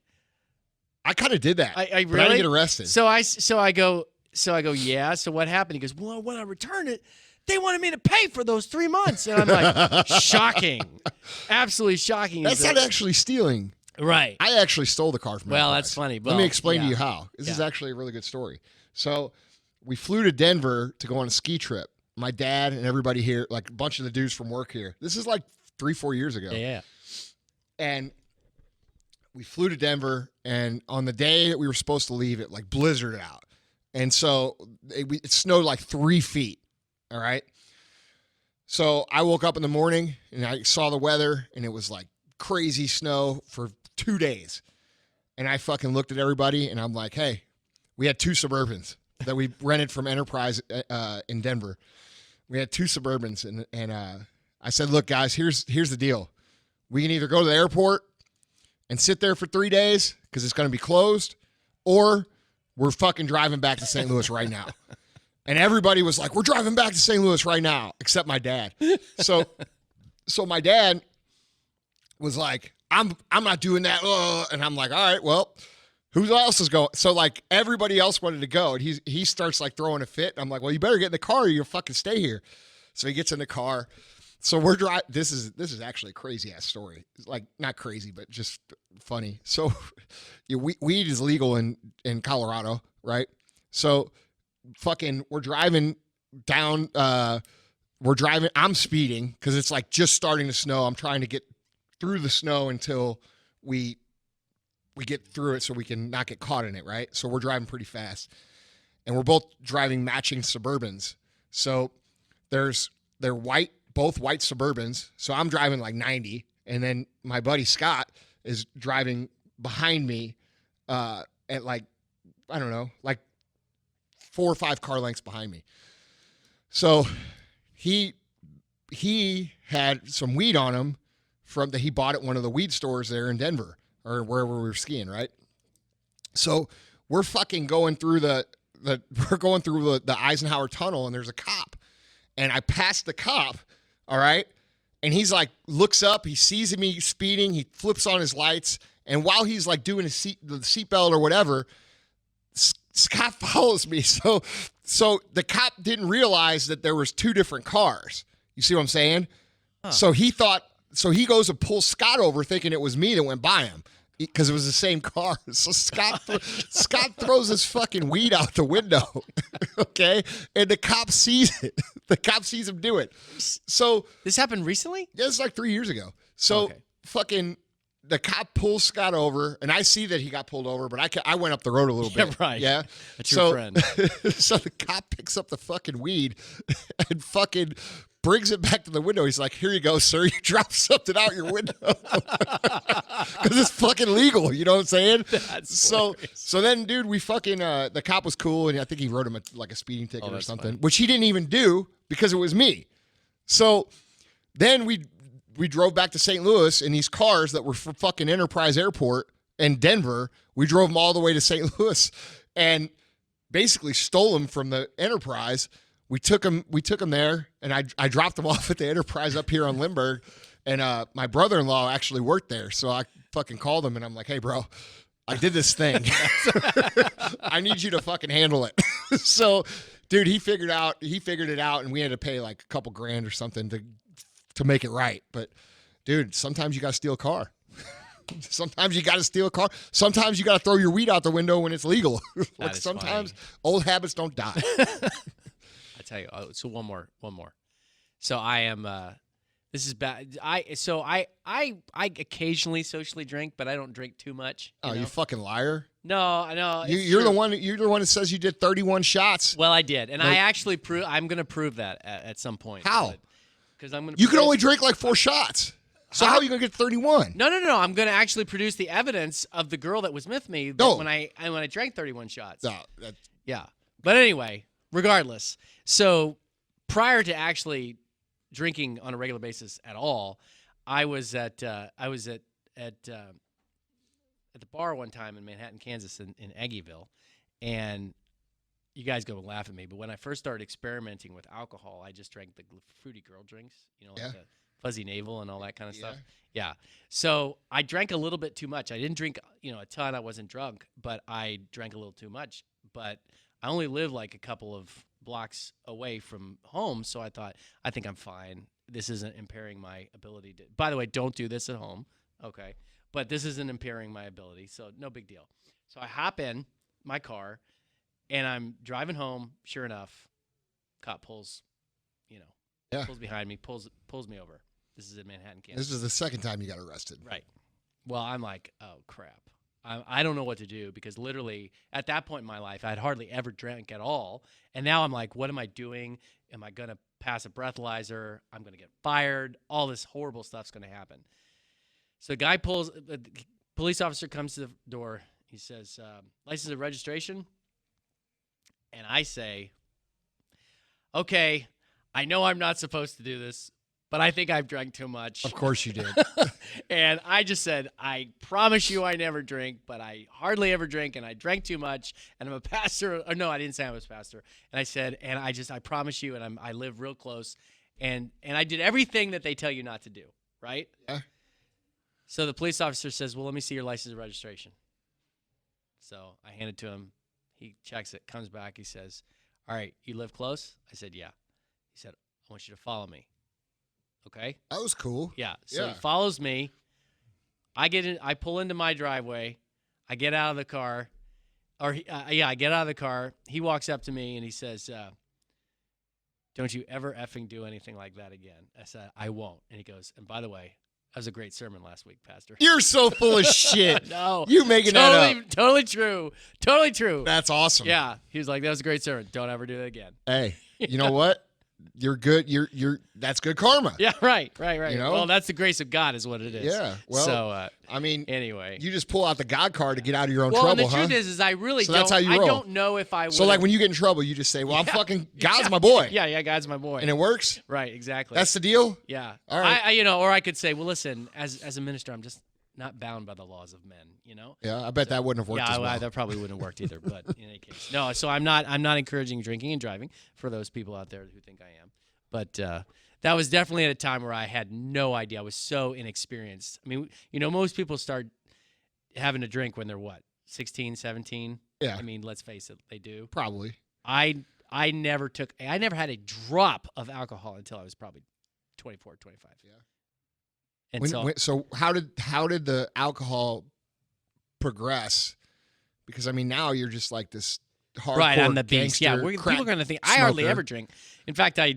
I kind of did that. I really? But I didn't get arrested. So I go, yeah. So what happened? He goes, well, when I returned it, they wanted me to pay for those 3 months. And I'm like, shocking. Absolutely shocking. That's not actually stealing. Right. I actually stole the car from Enterprise. That's funny. Let me explain to you how. This is actually a really good story. So we flew to Denver to go on a ski trip. My dad and everybody here, like a bunch of the dudes from work here. This is like 3-4 years ago. Yeah. And we flew to Denver, and on the day that we were supposed to leave, it like blizzarded out. And so it snowed like 3 feet. All right. So I woke up in the morning and I saw the weather, and it was like crazy snow for 2 days. And I fucking looked at everybody, and I'm like, hey, we had 2 Suburbans that we rented from Enterprise in Denver. We had 2 Suburbans, and I said, look, guys, here's the deal. We can either go to the airport and sit there for 3 days because it's going to be closed, or we're fucking driving back to St. Louis right now. And everybody was like, we're driving back to St. Louis right now, except my dad. So my dad was like, I'm not doing that. And I'm like, all right, well, who else is going? So like everybody else wanted to go, and he starts like throwing a fit. I'm like, well, you better get in the car or you'll fucking stay here. So he gets in the car. So we're driving. This is actually a crazy ass story. It's like not crazy, but just funny. So weed is legal in Colorado, right? So fucking we're driving down. I'm speeding because it's like just starting to snow. I'm trying to get through the snow until we get through it so we can not get caught in it, right? So we're driving pretty fast. And we're both driving matching Suburbans. So they're white, both white Suburbans. So I'm driving like 90. And then my buddy Scott is driving behind me at like, I don't know, like 4 or 5 car lengths behind me. So he had some weed on him that he bought at one of the weed stores there in Denver, or wherever we were skiing, right? So we're fucking going through the Eisenhower Tunnel, and there's a cop. And I passed the cop, all right? And he's like, looks up, he sees me speeding, he flips on his lights, and while he's like doing the seatbelt or whatever, Scott follows me. So the cop didn't realize that there was 2 different cars. You see what I'm saying? Huh. So he goes to pull Scott over thinking it was me that went by him because it was the same car. So Scott throws his fucking weed out the window, okay? And the cop sees it. The cop sees him do it. So this happened recently? Yeah, it's like 3 years ago. So fucking the cop pulls Scott over, and I see that he got pulled over, but I went up the road a little bit. Yeah, right. Yeah. A true friend. So the cop picks up the fucking weed and fucking brings it back to the window. He's like, here you go, sir. You dropped something out your window. Because it's fucking legal. You know what I'm saying? So then, dude, we fucking, the cop was cool, and I think he wrote him a speeding ticket or something, funny. Which he didn't even do because it was me. So then we drove back to St. Louis in these cars that were from fucking Enterprise Airport in Denver. We drove them all the way to St. Louis and basically stole them from the Enterprise. We took them there, and I dropped them off at the Enterprise up here on Lindbergh, and my brother-in-law actually worked there, so I fucking called him, and I'm like, hey, bro, I did this thing. I need you to fucking handle it. So, dude, he figured it out, and we had to pay like a couple $grand or something to make it right. But, dude, sometimes you got to steal a car. Sometimes you got to steal a car. Sometimes you got to throw your weed out the window when it's legal. Like sometimes old habits don't die. I tell you, so one more. So I am. This is bad. I occasionally socially drink, but I don't drink too much. You fucking liar! No, You're the one. You're the one that says you did 31 shots. Well, I did, and I actually I'm going to prove that at some point. How? Because I'm going to. You can only drink like 4 shots. So how are you going to get 31? No. I'm going to actually produce the evidence of the girl that was with me when I drank 31 shots. No, yeah. But anyway, regardless. So prior to actually drinking on a regular basis at all, I was at the bar one time in Manhattan, Kansas, in Aggieville, and you guys go and laugh at me, but when I first started experimenting with alcohol, I just drank the fruity girl drinks, like the fuzzy navel and all that kind of stuff. Yeah. So I drank a little bit too much. I didn't drink, a ton. I wasn't drunk, but I drank a little too much. But I only live like a couple of blocks away from home, so I thought, I think I'm fine. This isn't impairing my ability to. By the way, don't do this at home, okay? But this isn't impairing my ability, so no big deal. So I hop in my car, and I'm driving home. Sure enough, cop pulls behind me, pulls me over. This is in Manhattan, Kansas. This is the second time you got arrested. Right. Well, I'm like, oh, crap. I don't know what to do because literally at that point in my life, I'd hardly ever drank at all. And now I'm like, what am I doing? Am I going to pass a breathalyzer? I'm going to get fired. All this horrible stuff's going to happen. So the police officer comes to the door. He says, license and registration. And I say, okay, I know I'm not supposed to do this, but I think I've drank too much. Of course you did. And I just said, I promise you I never drink, but I hardly ever drink, and I drank too much, and I'm a pastor. Or no, I didn't say I was a pastor. And I said, and I promise you, and I live real close. And I did everything that they tell you not to do, right? Yeah. So the police officer says, well, let me see your license and registration. So I hand it to him. He checks it, comes back. He says, all right, you live close? I said, yeah. He said, I want you to follow me. Okay? That was cool. Yeah. So he follows me. I get in. I pull into my driveway. I get out of the car. I get out of the car. He walks up to me and he says, don't you ever effing do anything like that again. I said, I won't. And he goes, and by the way, that was a great sermon last week, Pastor. You're so full of shit. No. You making that up. Totally true. Totally true. That's awesome. Yeah. He was like, that was a great sermon. Don't ever do that again. Hey, you know what? You're good. You're that's good karma. Yeah, right. You know? Well, that's the grace of God is what it is. Yeah. Well, so, I mean, anyway. You just pull out the God card to get out of your own trouble, and the huh? truth is I really so don't. That's how you roll. I don't know if I would. So, like, when you get in trouble, you just say, well, I'm fucking, God's my boy. Yeah, God's my boy. And it works? Right, exactly. That's the deal? Yeah. All right. Or I could say, well, listen, as a minister, I'm just not bound by the laws of men, Yeah, I bet that wouldn't have worked as well. Yeah, that probably wouldn't have worked either, but in any case. No, so I'm not encouraging drinking and driving for those people out there who think I am. But that was definitely at a time where I had no idea. I was so inexperienced. I mean, most people start having a drink when they're what, 16, 17? Yeah. I mean, let's face it, they do. Probably. I never had a drop of alcohol until I was probably 24, 25. Yeah. And so how did the alcohol progress? Because I mean, now you're just like this hardcore right, I'm the beast. Yeah, people are going to think I hardly ever drink. In fact, I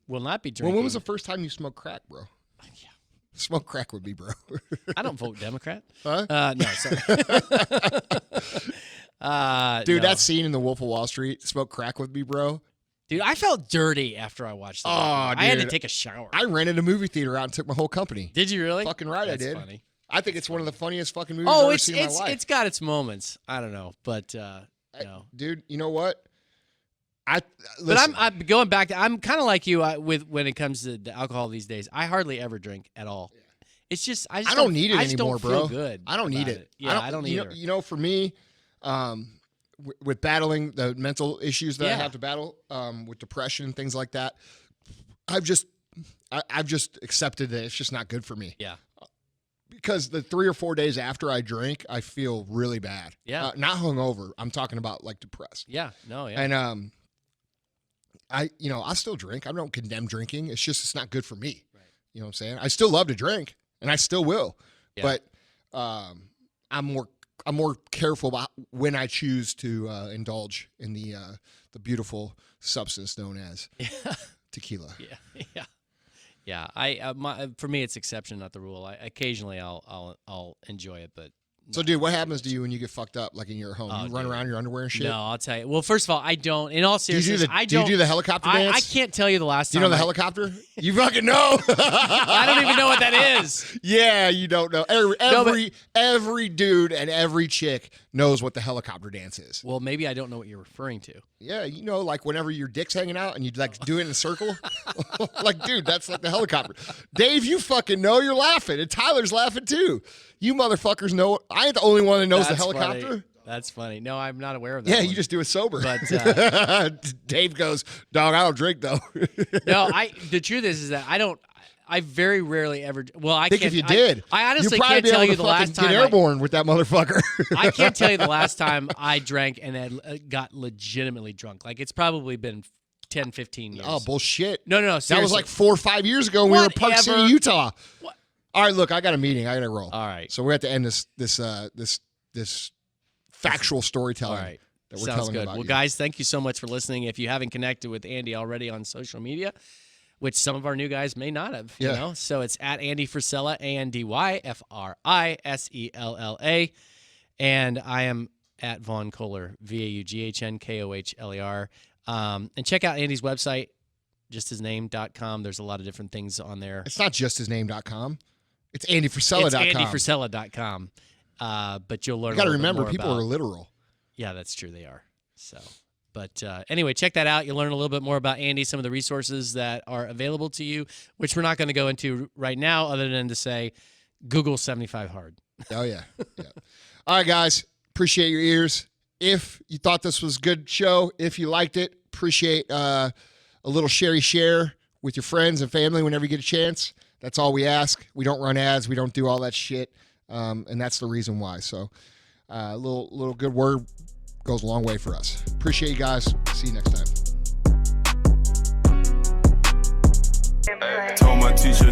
will not be drinking. Well, when was the first time you smoked crack, bro? Yeah. Smoke crack with me, bro. I don't vote Democrat. Huh? No, sorry. Dude, that scene in The Wolf of Wall Street, smoke crack with me, bro. Dude, I felt dirty after I watched that. I had to take a shower. I rented a movie theater out and took my whole company. Did you really? Fucking right, That's I did. Funny. I think it's one of the funniest fucking movies I've ever seen in my life. It's got its moments. I don't know, but dude, you know what? But I'm going back to. I'm kind of like you with when it comes to the alcohol these days. I hardly ever drink at all. Yeah. It's just I don't need it anymore, bro. Feel good. I don't need it. Yeah, I don't either. For me, with battling the mental issues that I have to battle, with depression and things like that, I've just accepted that it's just not good for me. Yeah. Because the 3 or 4 days after I drink, I feel really bad. Yeah. Not hungover. I'm talking about like depressed. Yeah. No. Yeah. And I still drink. I don't condemn drinking. It's not good for me. Right. You know what I'm saying? I still love to drink, and I still will. Yeah. But I'm more careful about when I choose to indulge in the beautiful substance known as tequila. Yeah. Yeah. Yeah, for me it's exception, not the rule. Occasionally I'll enjoy it, but. So, dude, what happens to you when you get fucked up, like in your home? You run around in your underwear and shit? No, I'll tell you. Well, first of all, I don't. In all seriousness, do you do the helicopter dance? I can't tell you the last time. Do you know the helicopter? You fucking know. I don't even know what that is. Yeah, you don't know. Every dude and every chick knows what the helicopter dance is. Well, maybe I don't know what you're referring to. Yeah, you know, like whenever your dick's hanging out and you like do it in a circle. Like, dude, that's like the helicopter. Dave, you fucking know. You're laughing. And Tyler's laughing too. You motherfuckers know. I ain't the only one that knows the helicopter. Funny. That's funny. No, I'm not aware of that. Yeah, one. you just do it sober. But Dave goes, dog, I don't drink though. No, the truth is that I very rarely ever. Well, I think can't, if you did, I honestly can't tell you the last time. Get airborne with that motherfucker. I can't tell you the last time I drank and got legitimately drunk. Like it's probably been 10, 15 years. Oh bullshit! No, seriously. That was like 4 or 5 years ago when we were in Park City, Utah. What? All right, look, I got a meeting. I got to roll. All right. So we have to end this factual storytelling. All right. That we're Sounds telling good. about Well, you. guys, thank you so much for listening. If you haven't connected with Andy already on social media, which some of our new guys may not have, you know, so it's at Andy Frisella, AndyFrisella, and I am at Vaughn Kohler, VAUGHNKOHLER. And check out Andy's website, justhis name.com. There's a lot of different things on there. It's not justhis.name.com. It's AndyFrisella.com. It's AndyFrisella.com. But you'll learn. You got to remember, people are literal. Yeah, that's true. They are. So, but anyway, check that out. You'll learn a little bit more about Andy, some of the resources that are available to you, which we're not going to go into right now, other than to say, Google 75 Hard. Oh yeah. All right, guys. Appreciate your ears. If you thought this was a good show, if you liked it, appreciate a little share with your friends and family whenever you get a chance. That's all we ask. We don't run ads. We don't do all that shit. And that's the reason why. So a little good word goes a long way for us. Appreciate you guys. See you next time. Told my teacher